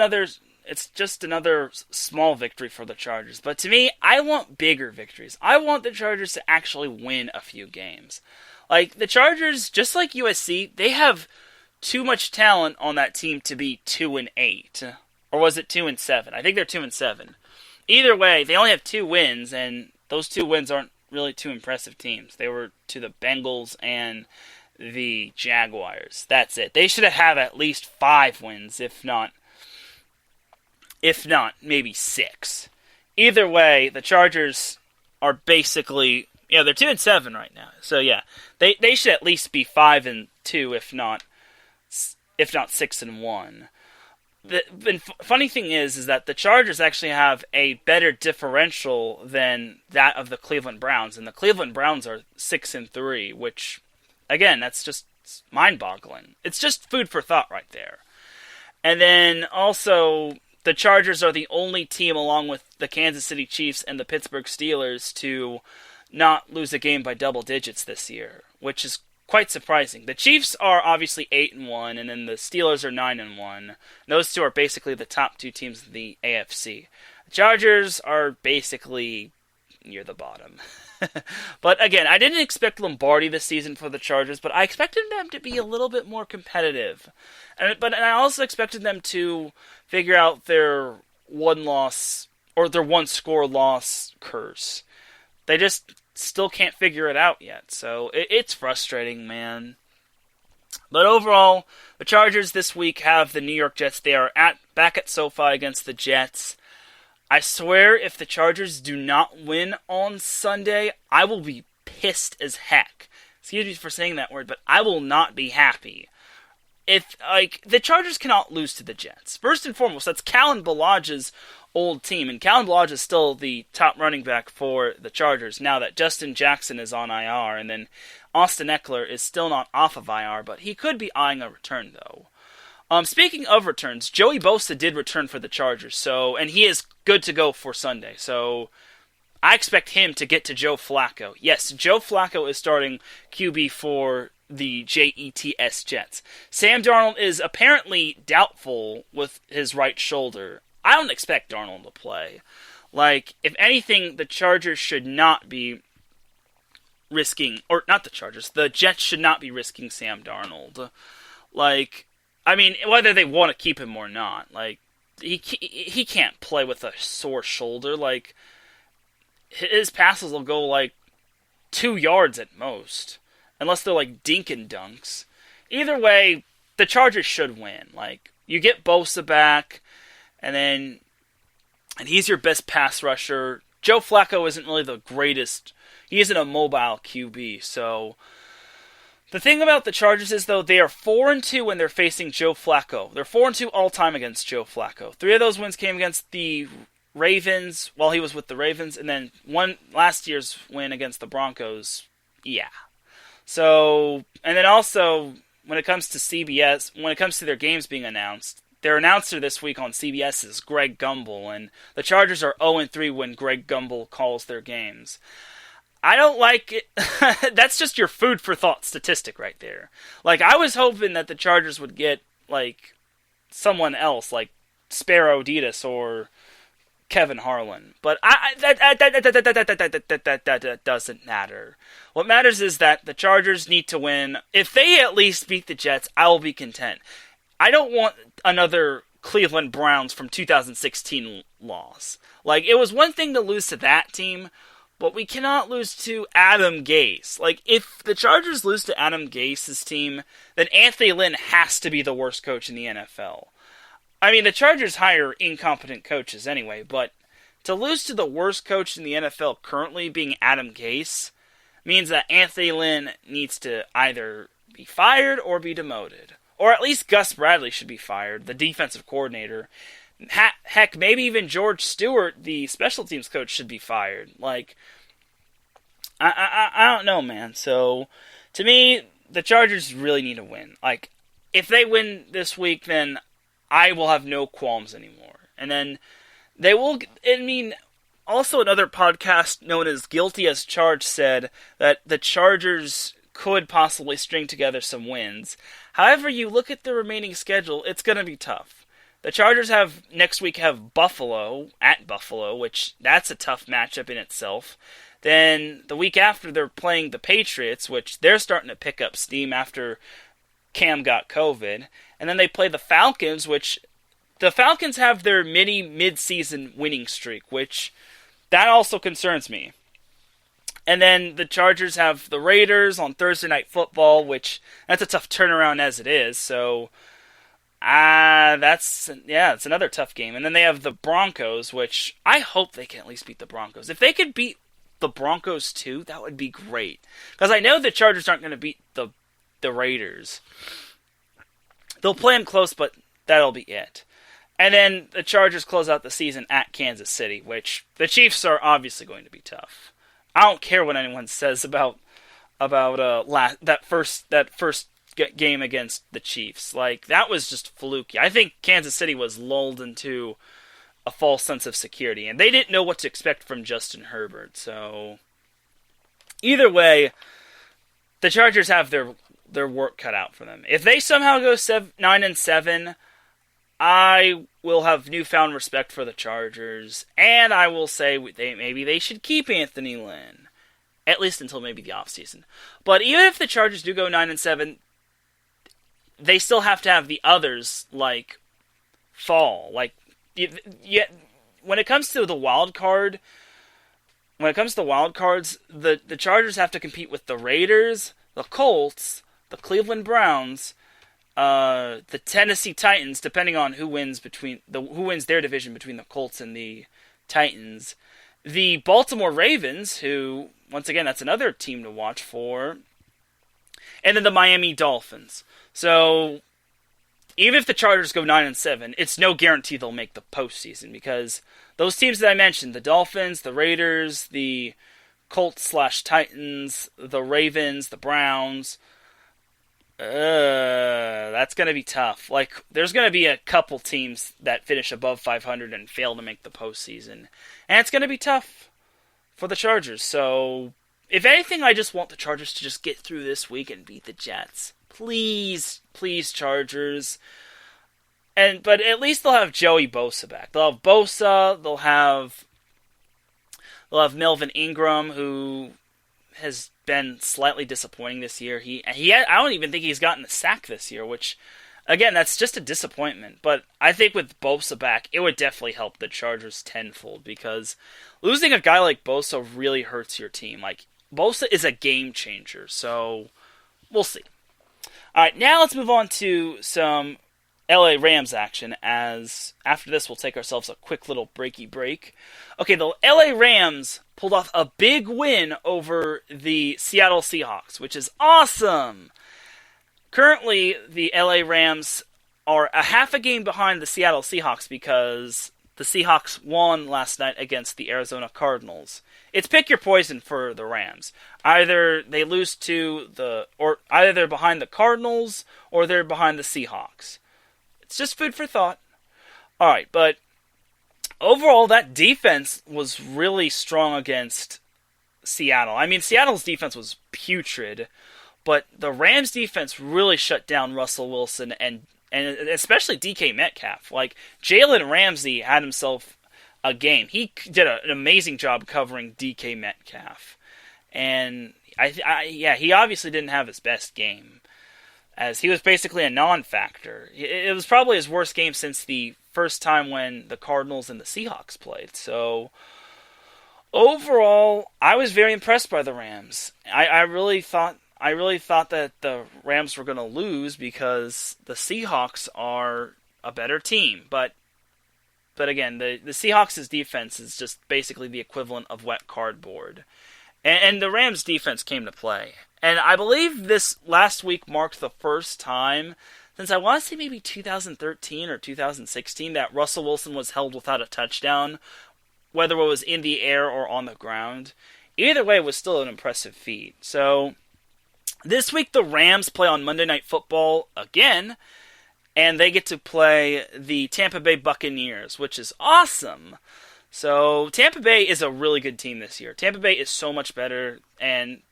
another small victory for the Chargers. But to me, I want bigger victories. I want the Chargers to actually win a few games. Like, the Chargers, just like USC, they have too much talent on that team to be 2-8. Or was it 2-7? I think they're 2-7. Either way, they only have 2 wins, and those 2 wins aren't really 2 impressive teams. They were to the Bengals and the Jaguars. That's it. They should have at least 5 wins, if not maybe 6. Either way, the Chargers are basically, they're 2-7 right now. So yeah, they should at least be 5-2, if not 6-1. The funny thing is that the Chargers actually have a better differential than that of the Cleveland Browns, and the Cleveland Browns are 6-3, which, again, that's just mind-boggling. It's just food for thought right there. And then also, the Chargers are the only team, along with the Kansas City Chiefs and the Pittsburgh Steelers, to not lose a game by double digits this year, which is quite surprising. The Chiefs are obviously 8-1, and then the Steelers are 9-1. Those two are basically the top 2 teams in the AFC. The Chargers are basically near the bottom. But again, I didn't expect Lombardi this season for the Chargers, but I expected them to be a little bit more competitive. But I also expected them to figure out their 1-loss or their 1-score loss curse. They just still can't figure it out yet, so it's frustrating, man. But overall, the Chargers this week have the New York Jets. They are back at SoFi against the Jets. I swear, if the Chargers do not win on Sunday, I will be pissed as heck. Excuse me for saying that word, but I will not be happy. The Chargers cannot lose to the Jets. First and foremost, that's Kalen Ballage's old team, and Kalen Ballage is still the top running back for the Chargers now that Justin Jackson is on IR, and then Austin Eckler is still not off of IR, but he could be eyeing a return, though. Speaking of returns, Joey Bosa did return for the Chargers, and he is good to go for Sunday. So I expect him to get to Joe Flacco. Yes, Joe Flacco is starting QB for the Jets Jets. Sam Darnold is apparently doubtful with his right shoulder. I don't expect Darnold to play. If anything, the Chargers should not be risking, or not the Chargers, the Jets should not be risking Sam Darnold. Whether they want to keep him or not, he can't play with a sore shoulder. His passes will go 2 yards at most, unless they're dink and dunks. Either way, the Chargers should win. You get Bosa back, and he's your best pass rusher. Joe Flacco isn't really the greatest. He isn't a mobile QB, so the thing about the Chargers is, though, they are 4-2 when they're facing Joe Flacco. They're 4-2 all time against Joe Flacco. 3 of those wins came against the Ravens while he was with the Ravens, and then one last year's win against the Broncos. Yeah. So, and then also, when it comes to CBS, when it comes to their games being announced, their announcer this week on CBS is Greg Gumbel, and the Chargers are 0-3 when Greg Gumbel calls their games. I don't like it. That's just your food for thought statistic right there. Like, I was hoping that the Chargers would get, like, someone else, like Sparrow Adidas or Kevin Harlan. But that doesn't matter. What matters is that the Chargers need to win. If they at least beat the Jets, I will be content. I don't want another Cleveland Browns from 2016 loss. Like, it was one thing to lose to that team, but we cannot lose to Adam Gase. Like, if the Chargers lose to Adam Gase's team, then Anthony Lynn has to be the worst coach in the NFL. I mean, the Chargers hire incompetent coaches anyway, but to lose to the worst coach in the NFL currently being Adam Gase means that Anthony Lynn needs to either be fired or be demoted. Or at least Gus Bradley should be fired, the defensive coordinator. Heck, maybe even George Stewart, the special teams coach, should be fired. Like, I don't know, man. So, to me, the Chargers really need to win. Like, if they win this week, then I will have no qualms anymore. And then they will, I mean, also another podcast known as Guilty as Charged said that the Chargers could possibly string together some wins. However, you look at the remaining schedule, it's going to be tough. The Chargers next week have Buffalo, at Buffalo, which that's a tough matchup in itself. Then the week after, they're playing the Patriots, which they're starting to pick up steam after Cam got COVID. And then they play the Falcons, which the Falcons have their mid-season winning streak, which that also concerns me. And then the Chargers have the Raiders on Thursday Night Football, which that's a tough turnaround as it is. So, it's another tough game. And then they have the Broncos, which I hope they can at least beat the Broncos. If they could beat the Broncos too, that would be great. Because I know the Chargers aren't going to beat the Raiders. They'll play them close, but that'll be it. And then the Chargers close out the season at Kansas City, which the Chiefs are obviously going to be tough. I don't care what anyone says about that first game against the Chiefs. Like, that was just fluky. I think Kansas City was lulled into a false sense of security, and they didn't know what to expect from Justin Herbert. So, either way, the Chargers have their work cut out for them. If they somehow go 9-7, I will have newfound respect for the Chargers, and I will say maybe they should keep Anthony Lynn, at least until maybe the offseason. But even if the Chargers do go 9-7, they still have to have the others, like, fall. Like, when it comes to the wild card, the Chargers have to compete with the Raiders, the Colts, the Cleveland Browns, the Tennessee Titans, depending on who wins their division between the Colts and the Titans, the Baltimore Ravens, who, once again, that's another team to watch for, and then the Miami Dolphins. So, even if the Chargers go 9-7, it's no guarantee they'll make the postseason, because those teams that I mentioned, the Dolphins, the Raiders, the Colts/Titans, the Ravens, the Browns, that's going to be tough. Like, there's going to be a couple teams that finish above 500 and fail to make the postseason. And it's going to be tough for the Chargers. So, if anything, I just want the Chargers to just get through this week and beat the Jets. Please, please, Chargers. But at least they'll have Joey Bosa back. They'll have Bosa, they'll have Melvin Ingram, who has been slightly disappointing this year. I don't even think he's gotten a sack this year, which, again, that's just a disappointment. But I think with Bosa back, it would definitely help the Chargers tenfold, because losing a guy like Bosa really hurts your team. Like, Bosa is a game changer, so we'll see. All right, now let's move on to some LA Rams action, as after this we'll take ourselves a quick little breaky break. Okay, the LA Rams pulled off a big win over the Seattle Seahawks, which is awesome! Currently, the LA Rams are a half a game behind the Seattle Seahawks because the Seahawks won last night against the Arizona Cardinals. It's pick your poison for the Rams. Either they lose either they're behind the Cardinals or they're behind the Seahawks. It's just food for thought. Alright, but overall that defense was really strong against Seattle. I mean, Seattle's defense was putrid, but the Rams defense really shut down Russell Wilson and especially DK Metcalf. Like, Jalen Ramsey had himself a game. He did an amazing job covering DK Metcalf. And, he obviously didn't have his best game, as he was basically a non-factor. It was probably his worst game since the first time when the Cardinals and the Seahawks played. So, overall, I was very impressed by the Rams. I really thought that the Rams were going to lose because the Seahawks are a better team. But again, the Seahawks' defense is just basically the equivalent of wet cardboard. And the Rams' defense came to play. And I believe this last week marked the first time since I want to say maybe 2013 or 2016 that Russell Wilson was held without a touchdown, whether it was in the air or on the ground. Either way, it was still an impressive feat. So this week, the Rams play on Monday Night Football again, and they get to play the Tampa Bay Buccaneers, which is awesome. So Tampa Bay is a really good team this year. Tampa Bay is so much better, and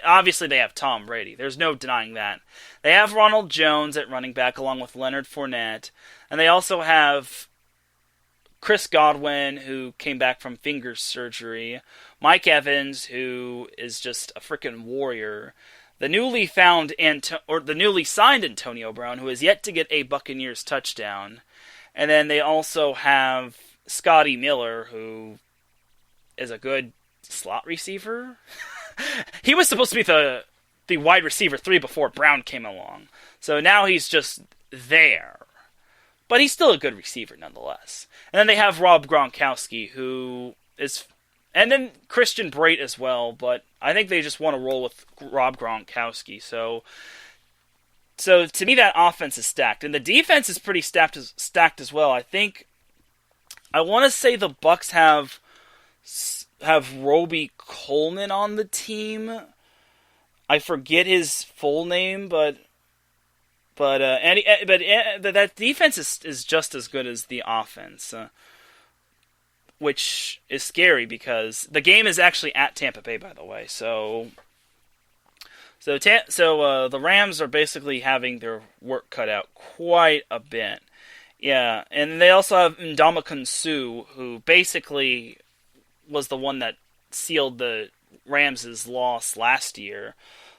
obviously they have Tom Brady. There's no denying that. They have Ronald Jones at running back along with Leonard Fournette, and they also have Chris Godwin, who came back from finger surgery, Mike Evans, who is just a freaking warrior, the newly signed Antonio Brown, who has yet to get a Buccaneers touchdown. And then they also have Scotty Miller, who is a good slot receiver. He was supposed to be the wide receiver 3 before Brown came along. So now he's just there. But he's still a good receiver nonetheless. And then they have Rob Gronkowski, who is... And then Christian Brait as well, but I think they just want to roll with Rob Gronkowski. So to me, that offense is stacked. And the defense is pretty stacked as well. I want to say the Bucs have Roby Coleman on the team. I forget his full name, but that defense is just as good as the offense. Which is scary because the game is actually at Tampa Bay, by the way. So the Rams are basically having their work cut out quite a bit. Yeah, and they also have Ndamukong Suh, who basically was the one that sealed the Rams' loss last year.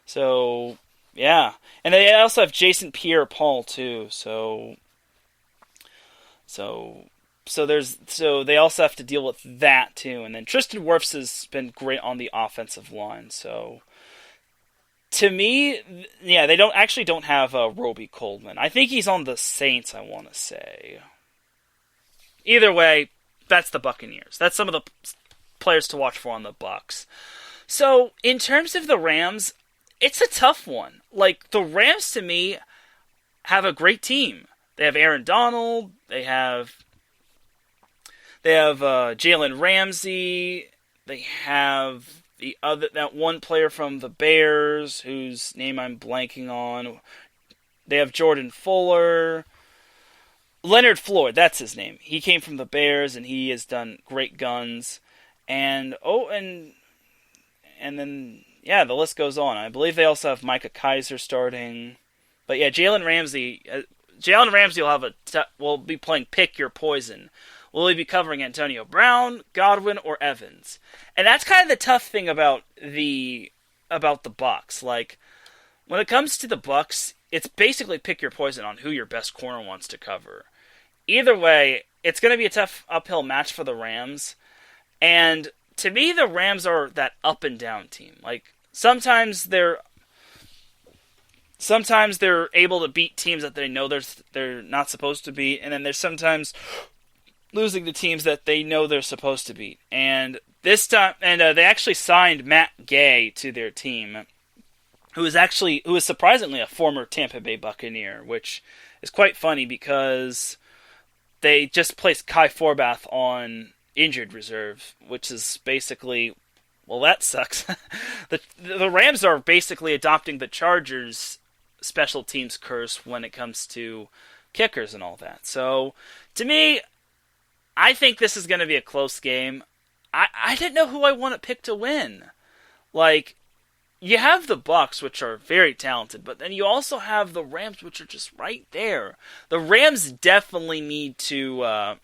So, yeah. And they also have Jason Pierre-Paul, too. So they also have to deal with that too. And then Tristan Wirfs has been great on the offensive line. So to me, yeah, they don't have Roby Coleman. I think he's on the Saints, I want to say. Either way, that's the Buccaneers. That's some of the players to watch for on the Bucs. So in terms of the Rams, it's a tough one. Like, the Rams to me have a great team. They have Aaron Donald. They have Jalen Ramsey. They have that one player from the Bears whose name I'm blanking on. They have Jordan Fuller. Leonard Floyd, that's his name. He came from the Bears and he has done great guns. And then the list goes on. I believe they also have Micah Kaiser starting. But yeah, Jalen Ramsey will be playing Pick Your Poison. Will he be covering Antonio Brown, Godwin, or Evans? And that's kind of the tough thing about the Bucs. Like, when it comes to the Bucs, it's basically pick your poison on who your best corner wants to cover. Either way, it's going to be a tough uphill match for the Rams. And to me, the Rams are that up and down team. Like, sometimes they're sometimes they're able to beat teams that they know they're not supposed to beat, and then there's sometimes losing to teams that they know they're supposed to beat. And this time, they actually signed Matt Gay to their team, who is surprisingly a former Tampa Bay Buccaneer, which is quite funny because they just placed Kai Forbath on injured reserve, which is basically, well, that sucks. The Rams are basically adopting the Chargers' special teams curse when it comes to kickers and all that. So, to me, I think this is going to be a close game. I didn't know who I want to pick to win. Like, you have the Bucs, which are very talented, but then you also have the Rams, which are just right there. The Rams definitely need to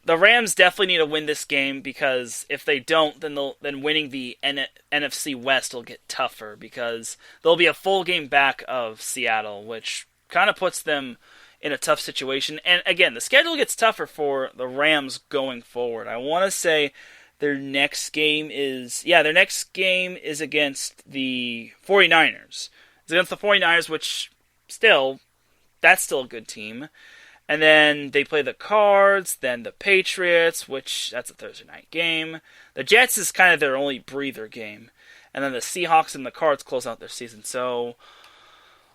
win this game, because if they don't, then winning the NFC West will get tougher, because they'll be a full game back of Seattle, which kind of puts them in a tough situation. And again, the schedule gets tougher for the Rams going forward. I want to say their next game is against the 49ers. It's against the 49ers, which that's still a good team. And then they play the Cards, then the Patriots, which that's a Thursday night game. The Jets is kind of their only breather game. And then the Seahawks and the Cards close out their season. So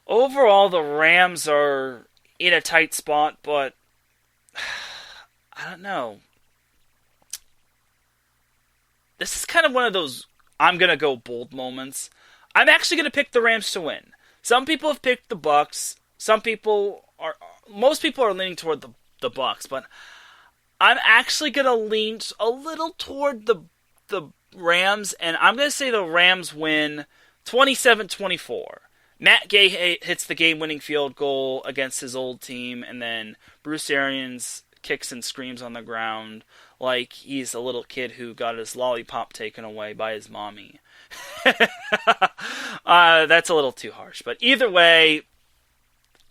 overall, the Rams are in a tight spot, but I don't know. This is kind of one of those I'm going to go bold moments. I'm actually going to pick the Rams to win. Some people have picked the Bucs. Most people are leaning toward the Bucs, but I'm actually going to lean a little toward the Rams, and I'm going to say the Rams win 27-24. Matt Gay hits the game-winning field goal against his old team, and then Bruce Arians kicks and screams on the ground like he's a little kid who got his lollipop taken away by his mommy. That's a little too harsh, but either way,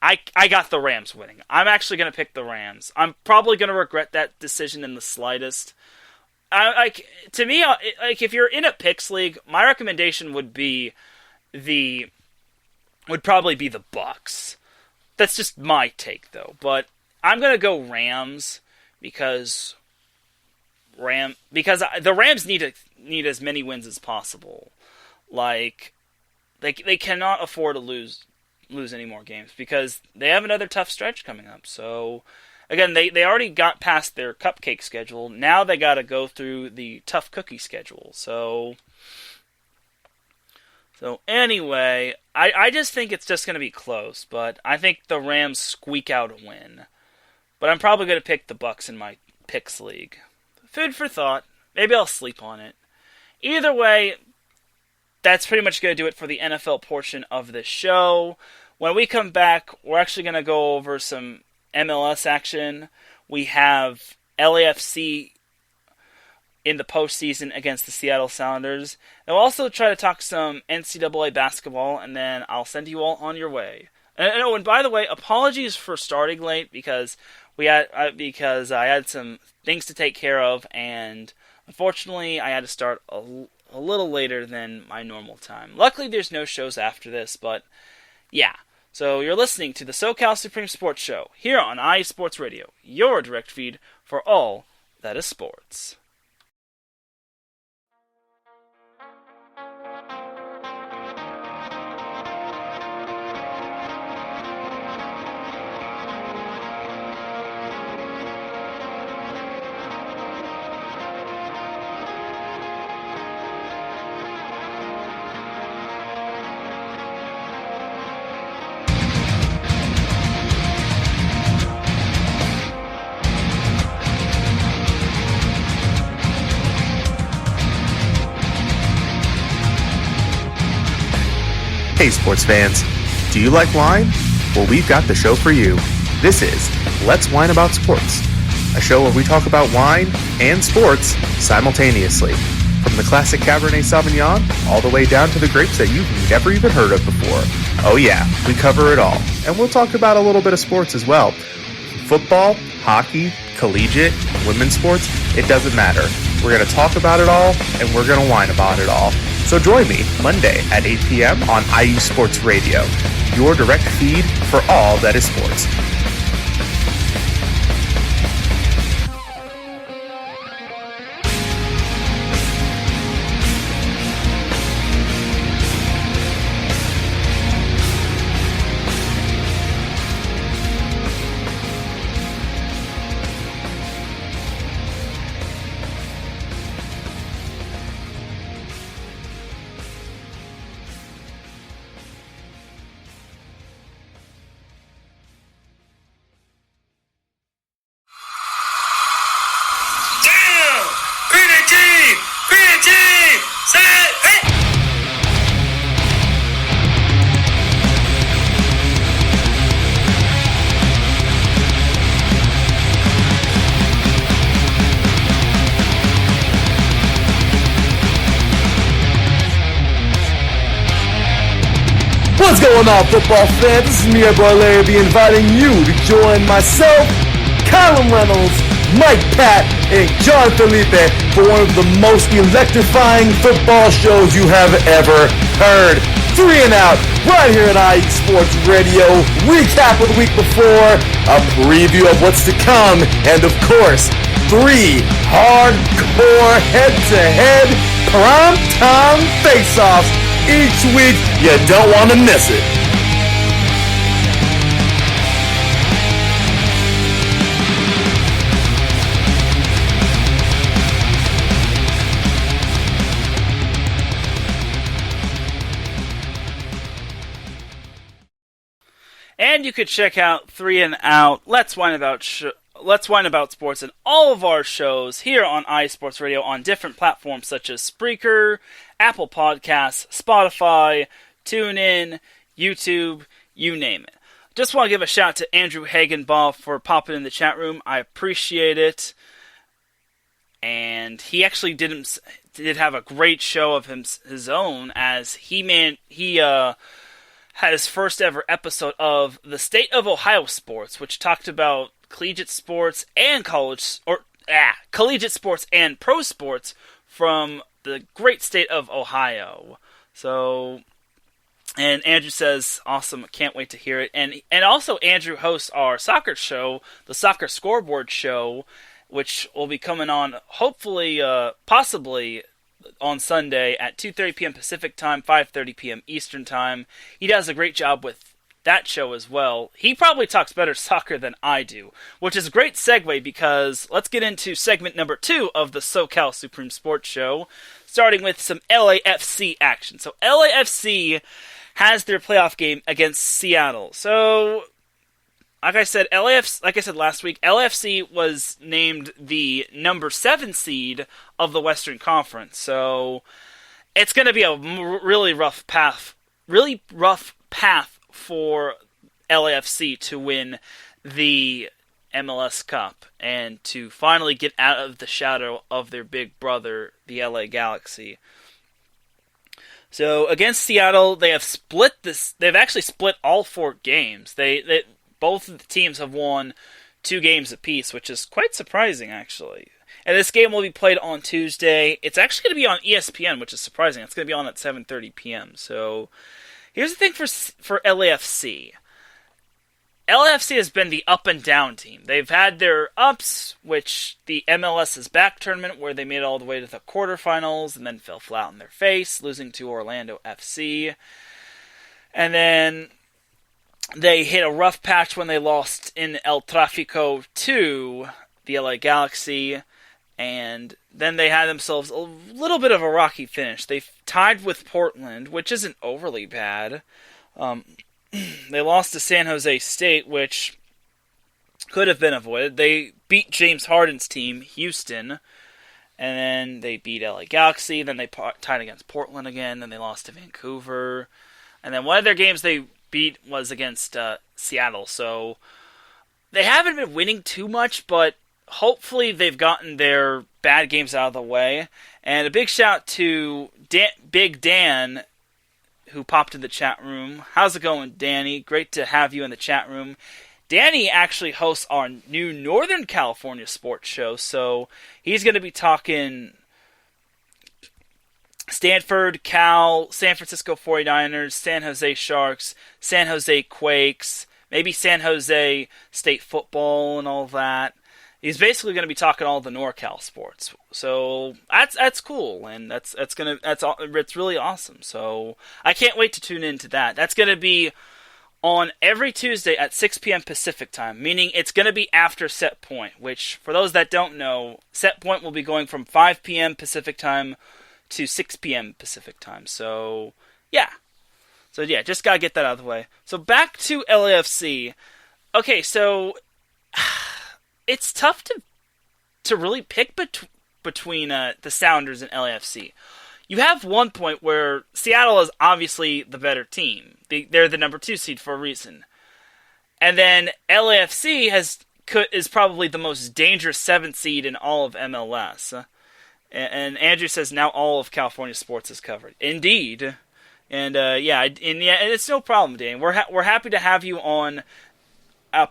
I got the Rams winning. I'm actually going to pick the Rams. I'm probably going to regret that decision in the slightest. To me, if you're in a picks league, my recommendation would probably be the Bucs. That's just my take, though. But I'm going to go Rams because the Rams need as many wins as possible. Like, they cannot afford to lose any more games because they have another tough stretch coming up. So again, they already got past their cupcake schedule. Now they got to go through the tough cookie schedule. So anyway, I just think it's just going to be close, but I think the Rams squeak out a win. But I'm probably going to pick the Bucs in my picks league. Food for thought. Maybe I'll sleep on it. Either way, that's pretty much going to do it for the NFL portion of the show. When we come back, we're actually going to go over some MLS action. We have LAFC in the postseason against the Seattle Sounders. And we'll also try to talk some NCAA basketball, and then I'll send you all on your way. And by the way, apologies for starting late because I had some things to take care of, and unfortunately I had to start a little later than my normal time. Luckily, there's no shows after this, but yeah. So you're listening to the SoCal Supreme Sports Show here on IE Sports Radio, your direct feed for all that is sports. Hey sports fans, do you like wine? Well, we've got the show for you. This is Let's Wine About Sports, a show where we talk about wine and sports simultaneously. From the classic Cabernet Sauvignon all the way down to the grapes that you've never even heard of before. Oh yeah, we cover it all. And we'll talk about a little bit of sports as well. Football, hockey, collegiate, women's sports, it doesn't matter. We're going to talk about it all, and we're going to whine about it all. So join me Monday at 8 p.m. on IU Sports Radio, your direct feed for all that is sports. What's going on, football fans? This is me, your boy Larry, inviting you to join myself, Callum Reynolds, Mike Pat, and John Felipe for one of the most electrifying football shows you have ever heard. 3 and Out, right here at IU Sports Radio. Recap of the week before, a preview of what's to come, and of course, 3 hardcore head-to-head prime-time face-offs each week. You don't want to miss it. And you could check out 3 and Out, Let's Whine About Sports, and all of our shows here on iSports Radio on different platforms such as Spreaker, Apple Podcasts, Spotify, TuneIn, YouTube, you name it. Just want to give a shout out to Andrew Hagenbaugh for popping in the chat room. I appreciate it. And he actually did have a great show of his own, as he had his first ever episode of the State of Ohio Sports, which talked about collegiate sports and collegiate sports and pro sports from the great state of Ohio. So, and Andrew says, awesome, can't wait to hear it. And also Andrew hosts our soccer show, the Soccer Scoreboard Show, which will be coming on hopefully, possibly on Sunday at 2:30 p.m. Pacific Time, 5:30 p.m. Eastern Time. He does a great job with that show as well. He probably talks better soccer than I do, which is a great segue because let's get into segment number 2 of the SoCal Supreme Sports Show, starting with some LAFC action. So LAFC has their playoff game against Seattle. So, like I said last week, LAFC was named the number 7 seed of the Western Conference. So it's going to be a really rough path for LAFC to win the MLS Cup and to finally get out of the shadow of their big brother, the LA Galaxy. So against Seattle, they've actually split all 4 games. Both of the teams have won 2 games apiece, which is quite surprising, actually. And this game will be played on Tuesday. It's actually going to be on ESPN, which is surprising. It's going to be on at 7:30 p.m. So here's the thing for LAFC. LAFC has been the up and down team. They've had their ups, which the MLS is Back tournament, where they made it all the way to the quarterfinals and then fell flat on their face, losing to Orlando FC. And then they hit a rough patch when they lost in El Tráfico to the LA Galaxy. And then they had themselves a little bit of a rocky finish. They tied with Portland, which isn't overly bad. They lost to San Jose State, which could have been avoided. They beat James Harden's team, Houston, and then they beat LA Galaxy. Then they tied against Portland again. Then they lost to Vancouver. And then one of their games they beat was against Seattle. So they haven't been winning too much, but hopefully they've gotten their bad games out of the way. And a big shout to Big Dan, who popped in the chat room. How's it going, Danny? Great to have you in the chat room. Danny actually hosts our new Northern California sports show, so he's going to be talking Stanford, Cal, San Francisco 49ers, San Jose Sharks, San Jose Quakes, maybe San Jose State football and all that. He's basically going to be talking all the NorCal sports, so that's cool, and it's really awesome. So I can't wait to tune into that. That's going to be on every Tuesday at 6 p.m. Pacific time, meaning it's going to be after set point. Which, for those that don't know, set point will be going from 5 p.m. Pacific time to 6 p.m. Pacific time. So yeah, just gotta get that out of the way. So back to LAFC. Okay, so it's tough to really pick between the Sounders and LAFC. You have one point where Seattle is obviously the better team. They're the number 2 seed for a reason. And then LAFC is probably the most dangerous 7th seed in all of MLS. And Andrew says now all of California sports is covered. Indeed. And it's no problem, Dan. We're happy to have you on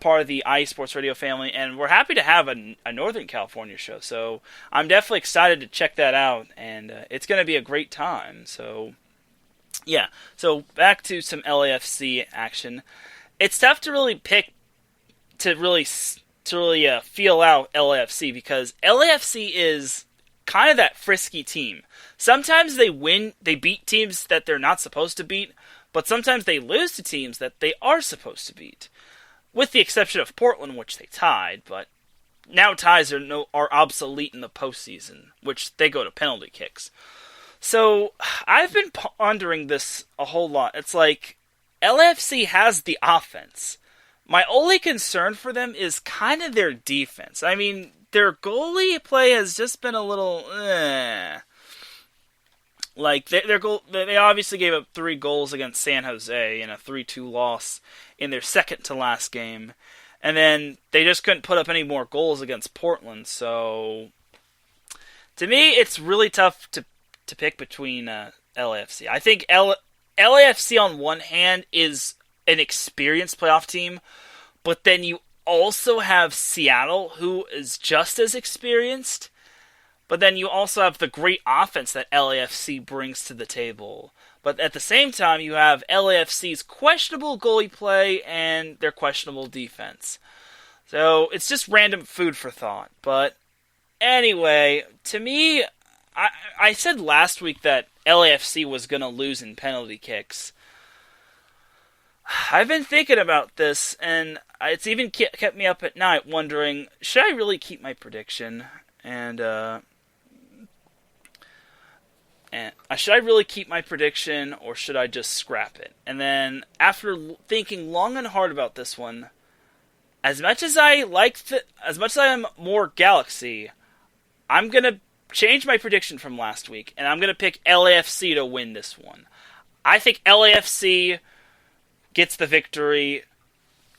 part of the iSports Radio family, and we're happy to have a Northern California show. So I'm definitely excited to check that out, and it's going to be a great time. So yeah, so back to some LAFC action. It's tough to really pick to really feel out LAFC because LAFC is kind of that frisky team. Sometimes they beat teams that they're not supposed to beat, but sometimes they lose to teams that they are supposed to beat. With the exception of Portland, which they tied, but now ties are obsolete in the postseason, which they go to penalty kicks. So I've been pondering this a whole lot. It's like LAFC has the offense. My only concern for them is kind of their defense. I mean, their goalie play has just been a little Like, they obviously gave up 3 goals against San Jose in a 3-2 loss in their second-to-last game. And then they just couldn't put up any more goals against Portland. So, to me, it's really tough to pick between LAFC. I think LAFC, on one hand, is an experienced playoff team. But then you also have Seattle, who is just as experienced. But then you also have the great offense that LAFC brings to the table. But at the same time, you have LAFC's questionable goalie play and their questionable defense. So it's just random food for thought. But anyway, to me, I said last week that LAFC was going to lose in penalty kicks. I've been thinking about this, and it's even kept me up at night wondering, should I really keep my prediction? And should I really keep my prediction, or should I just scrap it? And then, after thinking long and hard about this one, as much as I am more Galaxy, I'm gonna change my prediction from last week, and I'm gonna pick LAFC to win this one. I think LAFC gets the victory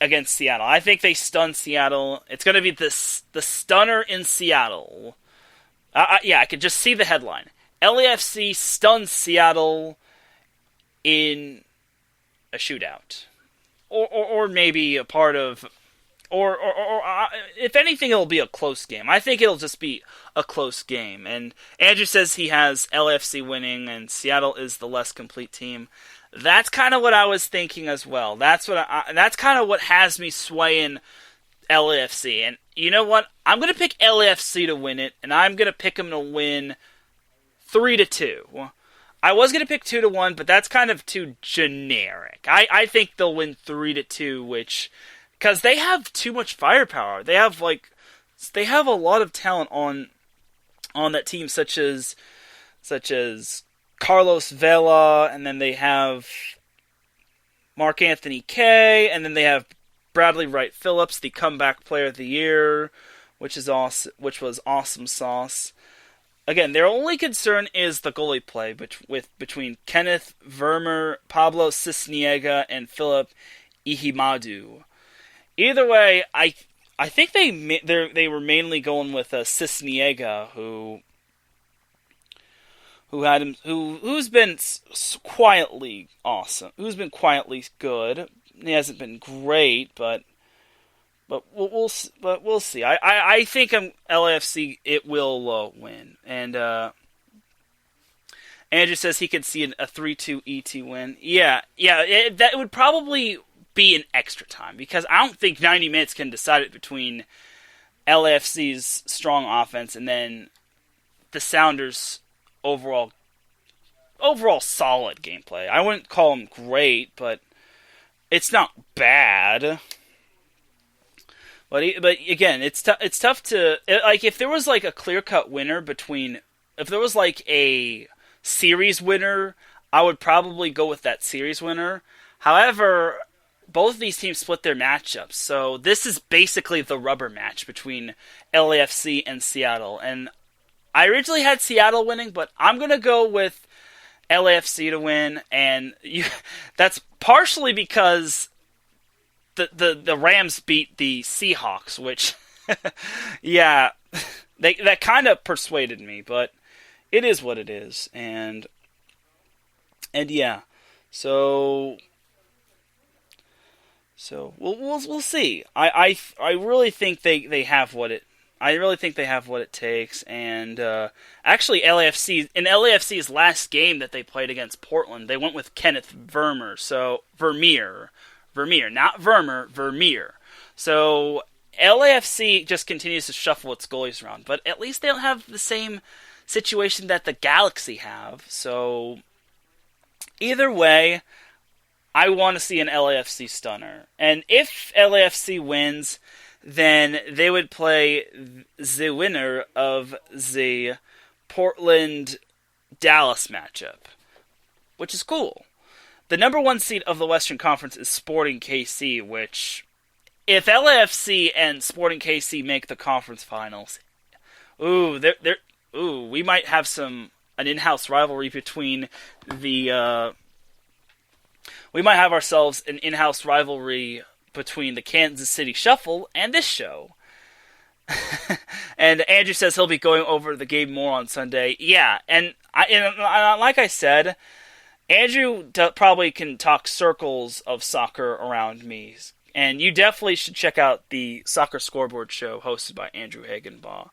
against Seattle. I think they stun Seattle. It's gonna be the stunner in Seattle. I could just see the headline. LAFC stuns Seattle in a shootout, or maybe a part of, or if anything, it'll be a close game. I think it'll just be a close game. And Andrew says he has LAFC winning, and Seattle is the less complete team. That's kind of what I was thinking as well. That's kind of what has me swaying LAFC. And you know what? I'm gonna pick LAFC to win it, and I'm gonna pick them to win 3-2. I was going to pick 2-1, but that's kind of too generic. I think they'll win 3-2, because they have too much firepower. They have a lot of talent on that team, such as Carlos Vela, and then they have Mark Anthony Kaye, and then they have Bradley Wright Phillips, the comeback player of the year, which was awesome sauce. Again, their only concern is the goalie play between Kenneth Vermeer, Pablo Cisniega, and Philip Ihimadu. Either way, I think they were mainly going with Cisniega, who's been quietly awesome, who's been quietly good. He hasn't been great, but But we'll see. I think LAFC it will win. And Andrew says he could see a 3-2 ET win. Yeah, that would probably be in extra time because I don't think 90 minutes can decide it between LAFC's strong offense and then the Sounders' overall solid gameplay. I wouldn't call them great, but it's not bad. But again, it's tough to like if there was like a clear-cut winner if there was like a series winner, I would probably go with that series winner. However, both of these teams split their matchups, so this is basically the rubber match between LAFC and Seattle. And I originally had Seattle winning, but I'm gonna go with LAFC to win, and that's partially because the Rams beat the Seahawks, which yeah, that kind of persuaded me, but it is what it is, and yeah, so we'll see. I really think they have what it takes, and actually LAFC's last game that they played against Portland, they went with Kenneth Vermeer, not Vermeer, Vermeer. So LAFC just continues to shuffle its goalies around, but at least they don't have the same situation that the Galaxy have. So either way, I want to see an LAFC stunner. And if LAFC wins, then they would play the winner of the Portland-Dallas matchup, which is cool. The number one seed of the Western Conference is Sporting KC, which, if LAFC and Sporting KC make the conference finals, we might have an in-house rivalry between the. We might have ourselves an in-house rivalry between the Kansas City Shuffle and this show. And Andrew says he'll be going over the game more on Sunday. Yeah, and like I said, Andrew probably can talk circles of soccer around me. And you definitely should check out the Soccer Scoreboard show hosted by Andrew Hagenbaugh.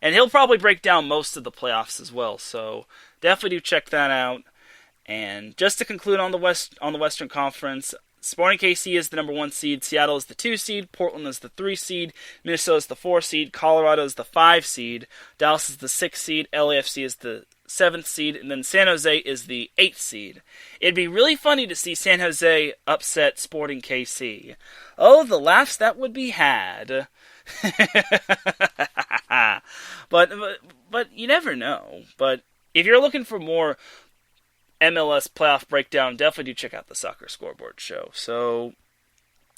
And he'll probably break down most of the playoffs as well. So definitely do check that out. And just to conclude on the Western Conference, Sporting KC is the number 1 seed, Seattle is the 2 seed, Portland is the 3 seed, Minnesota is the 4 seed, Colorado is the 5 seed, Dallas is the 6 seed, LAFC is the 7th seed, and then San Jose is the 8th seed. It'd be really funny to see San Jose upset Sporting KC. Oh, the laughs that would be had. But you never know. But if you're looking for more MLS playoff breakdown, definitely do check out the Soccer Scoreboard show. So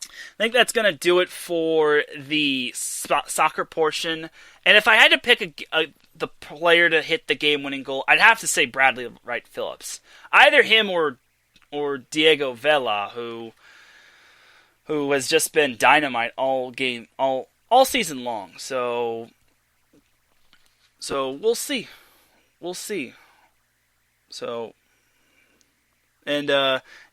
I think that's going to do it for the soccer portion. And if I had to pick the player to hit the game-winning goal, I'd have to say Bradley Wright Phillips. Either him or Diego Vela, who has just been dynamite all season long. So we'll see. So. And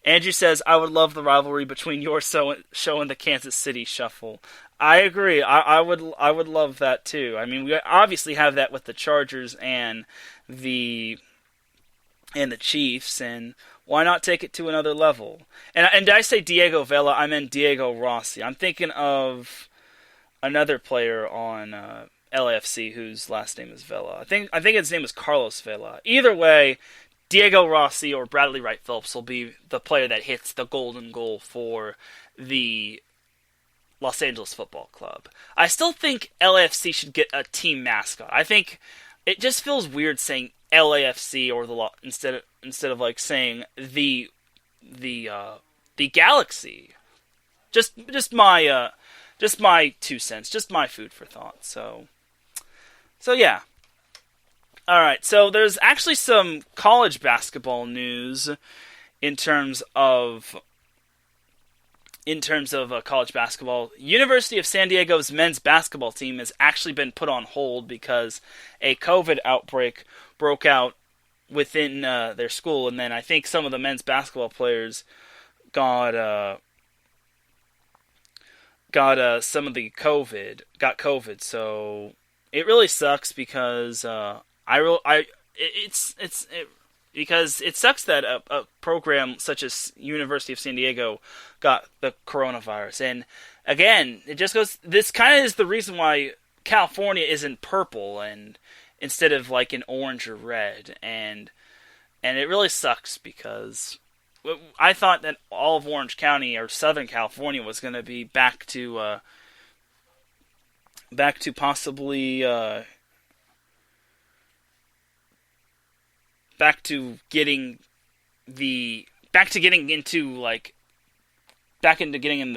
Andrew says, I would love the rivalry between your show and the Kansas City Shuffle. I agree. I would love that too. I mean, we obviously have that with the Chargers and the Chiefs, and why not take it to another level? And did I say Diego Vela? I meant Diego Rossi. I'm thinking of another player on LAFC whose last name is Vela. I think his name is Carlos Vela. Either way, Diego Rossi or Bradley Wright Phillips will be the player that hits the golden goal for the Los Angeles Football Club. I still think LAFC should get a team mascot. I think it just feels weird saying LAFC or instead of like saying the Galaxy. Just my 2 cents, just my food for thought. So yeah. All right, so there's actually some college basketball news in terms of college basketball. University of San Diego's men's basketball team has actually been put on hold because a COVID outbreak broke out within their school, and then I think some of the men's basketball players got got got COVID. So it really sucks because because it sucks that a program such as University of San Diego got the coronavirus. And again, it just goes. This kind of is the reason why California is in purple and instead of like in orange or red, and it really sucks because I thought that all of Orange County or Southern California was going to be back to possibly back to getting in the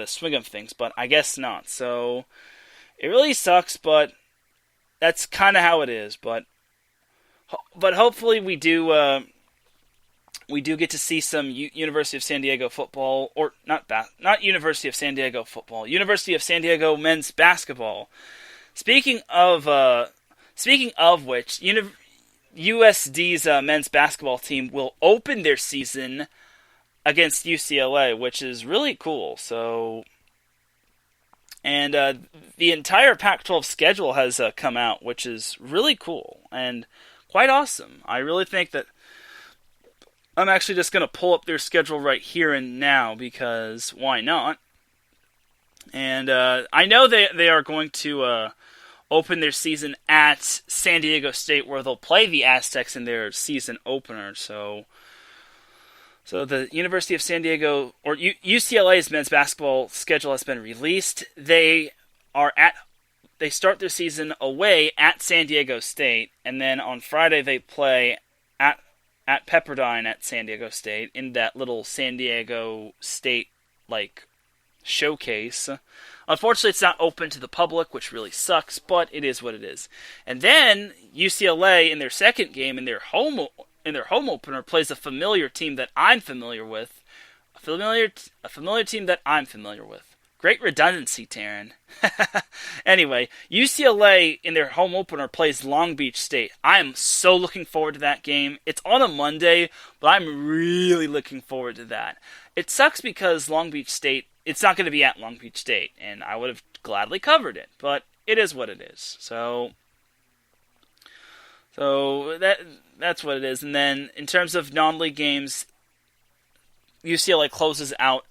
swing of things, but I guess not. So it really sucks, but that's kind of how it is. But hopefully we do get to see some University of San Diego football, or not University of San Diego football, University of San Diego men's basketball. Speaking of which, USD's men's basketball team will open their season against UCLA, which is really cool. So, and the entire Pac-12 schedule has come out, which is really cool and quite awesome. I really think that I'm actually just going to pull up their schedule right here and now because why not? And I know they are going to open their season at San Diego State, where they'll play the Aztecs in their season opener. So the University of San Diego, or UCLA's men's basketball schedule has been released. They start their season away at San Diego State, and then on Friday they play at Pepperdine at San Diego State in that little San Diego State showcase. Unfortunately, it's not open to the public, which really sucks, but it is what it is. And then UCLA, in their second game, in their home opener, plays a familiar team that I'm familiar with. A familiar team that I'm familiar with. Great redundancy, Teran. Anyway, UCLA, in their home opener, plays Long Beach State. I am so looking forward to that game. It's on a Monday, but I'm really looking forward to that. It sucks because Long Beach State, it's not going to be at Long Beach State, and I would have gladly covered it, but it is what it is. So that's what it is. And then in terms of non-league games, UCLA closes out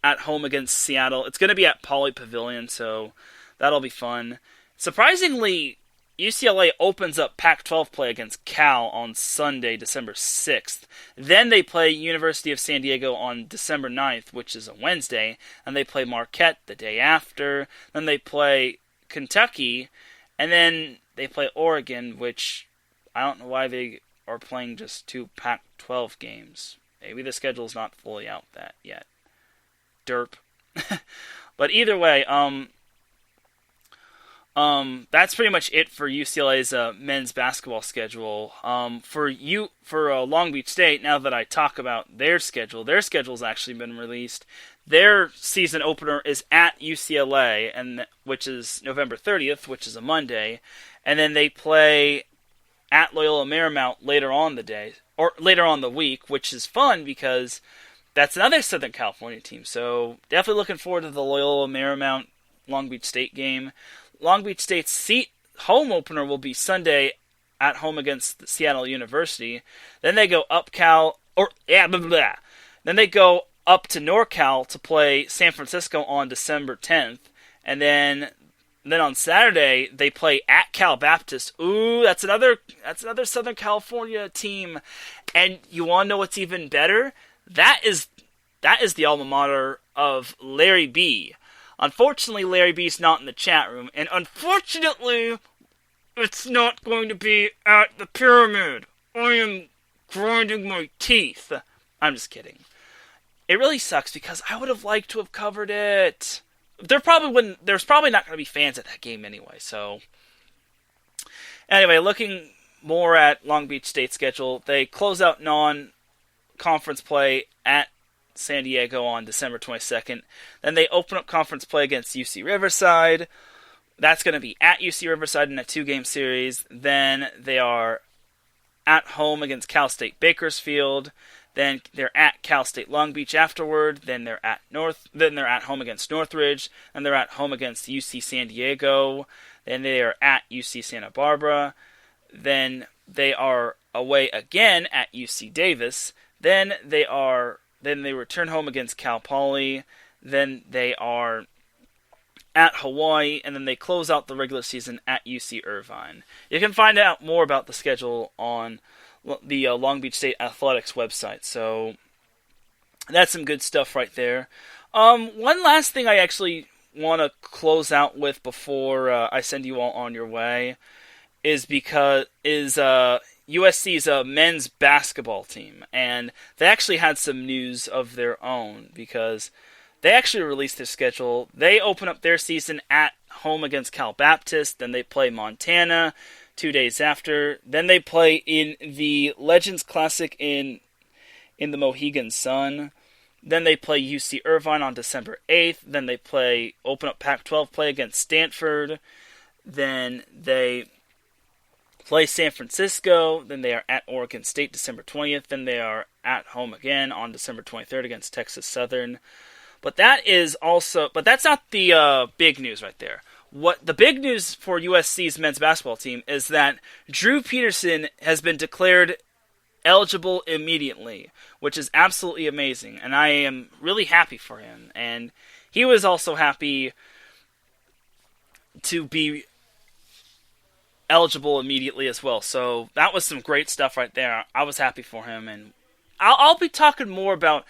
at home against Seattle. It's going to be at Pauley Pavilion, so that'll be fun. Surprisingly, UCLA opens up Pac-12 play against Cal on Sunday, December 6th. Then they play University of San Diego on December 9th, which is a Wednesday, and they play Marquette the day after. Then they play Kentucky, and then they play Oregon, which I don't know why they are playing just 2 Pac-12 games. Maybe the schedule's not fully out that yet. Derp. But either way, that's pretty much it for UCLA's men's basketball schedule. For Long Beach State, now that I talk about their schedule's actually been released. Their season opener is at UCLA, which is November 30th, which is a Monday, and then they play at Loyola Marymount later on the week, which is fun because that's another Southern California team. So definitely looking forward to the Loyola Marymount Long Beach State game. Long Beach State's home opener will be Sunday at home against Seattle University. Then they go Then they go up to NorCal to play San Francisco on December 10th, and then on Saturday they play at Cal Baptist. Ooh, that's another Southern California team. And you want to know what's even better? That is the alma mater of Larry B. Unfortunately, Larry B's not in the chat room, and unfortunately, it's not going to be at the Pyramid. I am grinding my teeth. I'm just kidding. It really sucks because I would have liked to have covered it. There's probably not going to be fans at that game anyway, so. Anyway, looking more at Long Beach State's schedule, they close out non-conference play at San Diego on December 22nd. Then they open up conference play against UC Riverside. That's going to be at UC Riverside in a 2-game series. Then they are at home against Cal State Bakersfield. Then they're at Cal State Long Beach afterward. Then they're at home against Northridge. And they're at home against UC San Diego. Then they are at UC Santa Barbara. Then they are away again at UC Davis. Then they return home against Cal Poly. Then they are at Hawaii, and then they close out the regular season at UC Irvine. You can find out more about the schedule on the Long Beach State Athletics website. So that's some good stuff right there. One last thing I actually want to close out with before I send you all on your way is USC's men's basketball team, and they actually had some news of their own because they actually released their schedule. They open up their season at home against Cal Baptist. Then they play Montana 2 days after. Then they play in the Legends Classic in the Mohegan Sun. Then they play UC Irvine on December 8th. Then they open up Pac-12 play against Stanford. Then they play San Francisco. Then they are at Oregon State December 20th. Then they are at home again on December 23rd against Texas Southern. But that's not the big news right there. What the big news for USC's men's basketball team is that Drew Peterson has been declared eligible immediately, which is absolutely amazing, and I am really happy for him. And he was also happy to be eligible immediately as well. So that was some great stuff right there. I was happy for him, and I'll be talking more about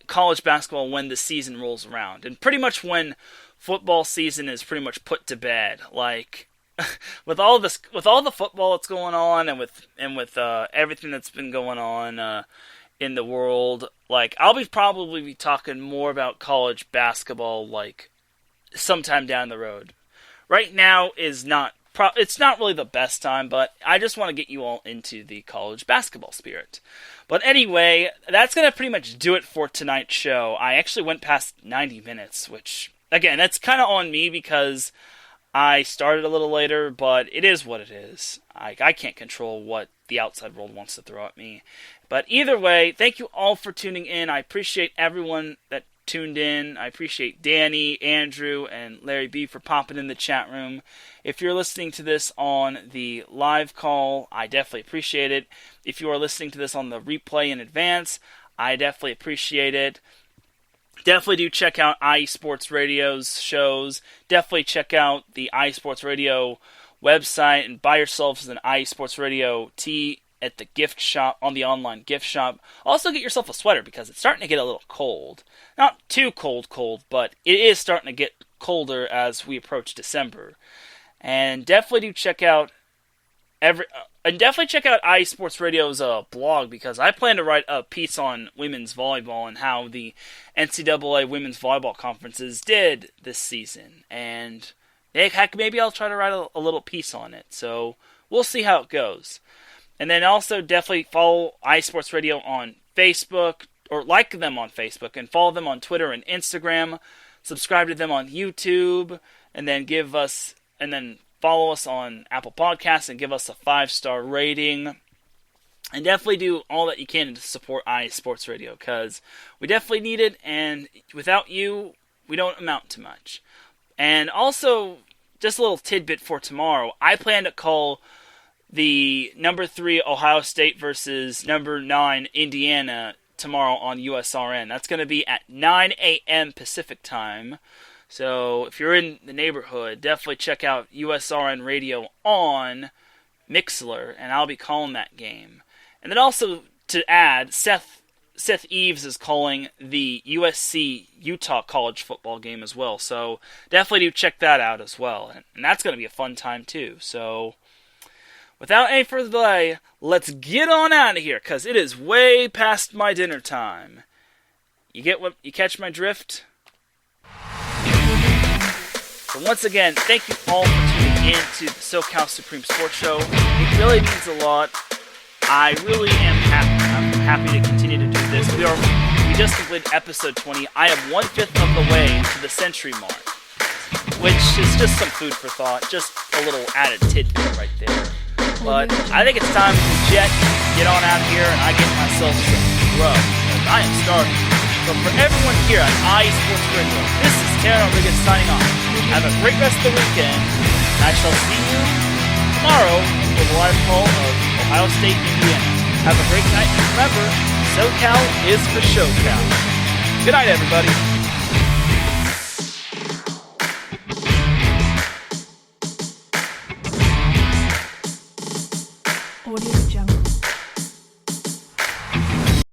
college basketball when the season rolls around, and pretty much when football season is pretty much put to bed. Like with all the football that's going on, and with everything that's been going on in the world, like I'll probably be talking more about college basketball like sometime down the road. Right now is not it's not really the best time, but I just want to get you all into the college basketball spirit. But anyway, that's going to pretty much do it for tonight's show. I actually went past 90 minutes, which, again, that's kind of on me because I started a little later, but it is what it is. I can't control what the outside world wants to throw at me. But either way, thank you all for tuning in. I appreciate everyone that tuned in. I appreciate Danny, Andrew, and Larry B for popping in the chat room. If you're listening to this on the live call, I definitely appreciate it. If you are listening to this on the replay in advance, I definitely appreciate it. Definitely do check out iSports Radio's shows. Definitely check out the iSports Radio website and buy yourselves an iSports Radio tee at the gift shop, on the online gift shop. Also get yourself a sweater because it's starting to get a little cold. Not too cold, but it is starting to get colder as we approach December. And definitely do check out iSports Radio's blog, because I plan to write a piece on women's volleyball and how the NCAA women's volleyball conferences did this season. And heck, maybe I'll try to write a little piece on it. So we'll see how it goes. And then also definitely follow iSports Radio on Facebook, or like them on Facebook, and follow them on Twitter and Instagram. Subscribe to them on YouTube, and then follow us on Apple Podcasts and give us a 5-star rating. And definitely do all that you can to support iSports Radio, because we definitely need it, and without you, we don't amount to much. And also, just a little tidbit for tomorrow, I plan to call the number 3 Ohio State versus number 9 Indiana tomorrow on USRN. That's going to be at 9 a.m. Pacific time. So if you're in the neighborhood, definitely check out USRN Radio on Mixlr, and I'll be calling that game. And then also to add, Seth Eves is calling the USC-Utah college football game as well. So definitely do check that out as well. And that's going to be a fun time too. So without any further delay, let's get on out of here, because it is way past my dinner time. You catch my drift? So once again, thank you all for tuning in to the SoCal Supreme Sports Show. It really means a lot. I really am happy. I'm happy to continue to do this. We just completed episode 20. I am 1/5 of the way to the century mark, which is just some food for thought. Just a little added tidbit right there. But I think it's time to get on out here and I get myself some grub. I am starving. So for everyone here at iSports Radio, this is Teran Rodriguez signing off. Have a great rest of the weekend. I shall see you tomorrow for the live call of Ohio State, Indiana. Have a great night. Remember, SoCal is for SoCal. Good night, everybody.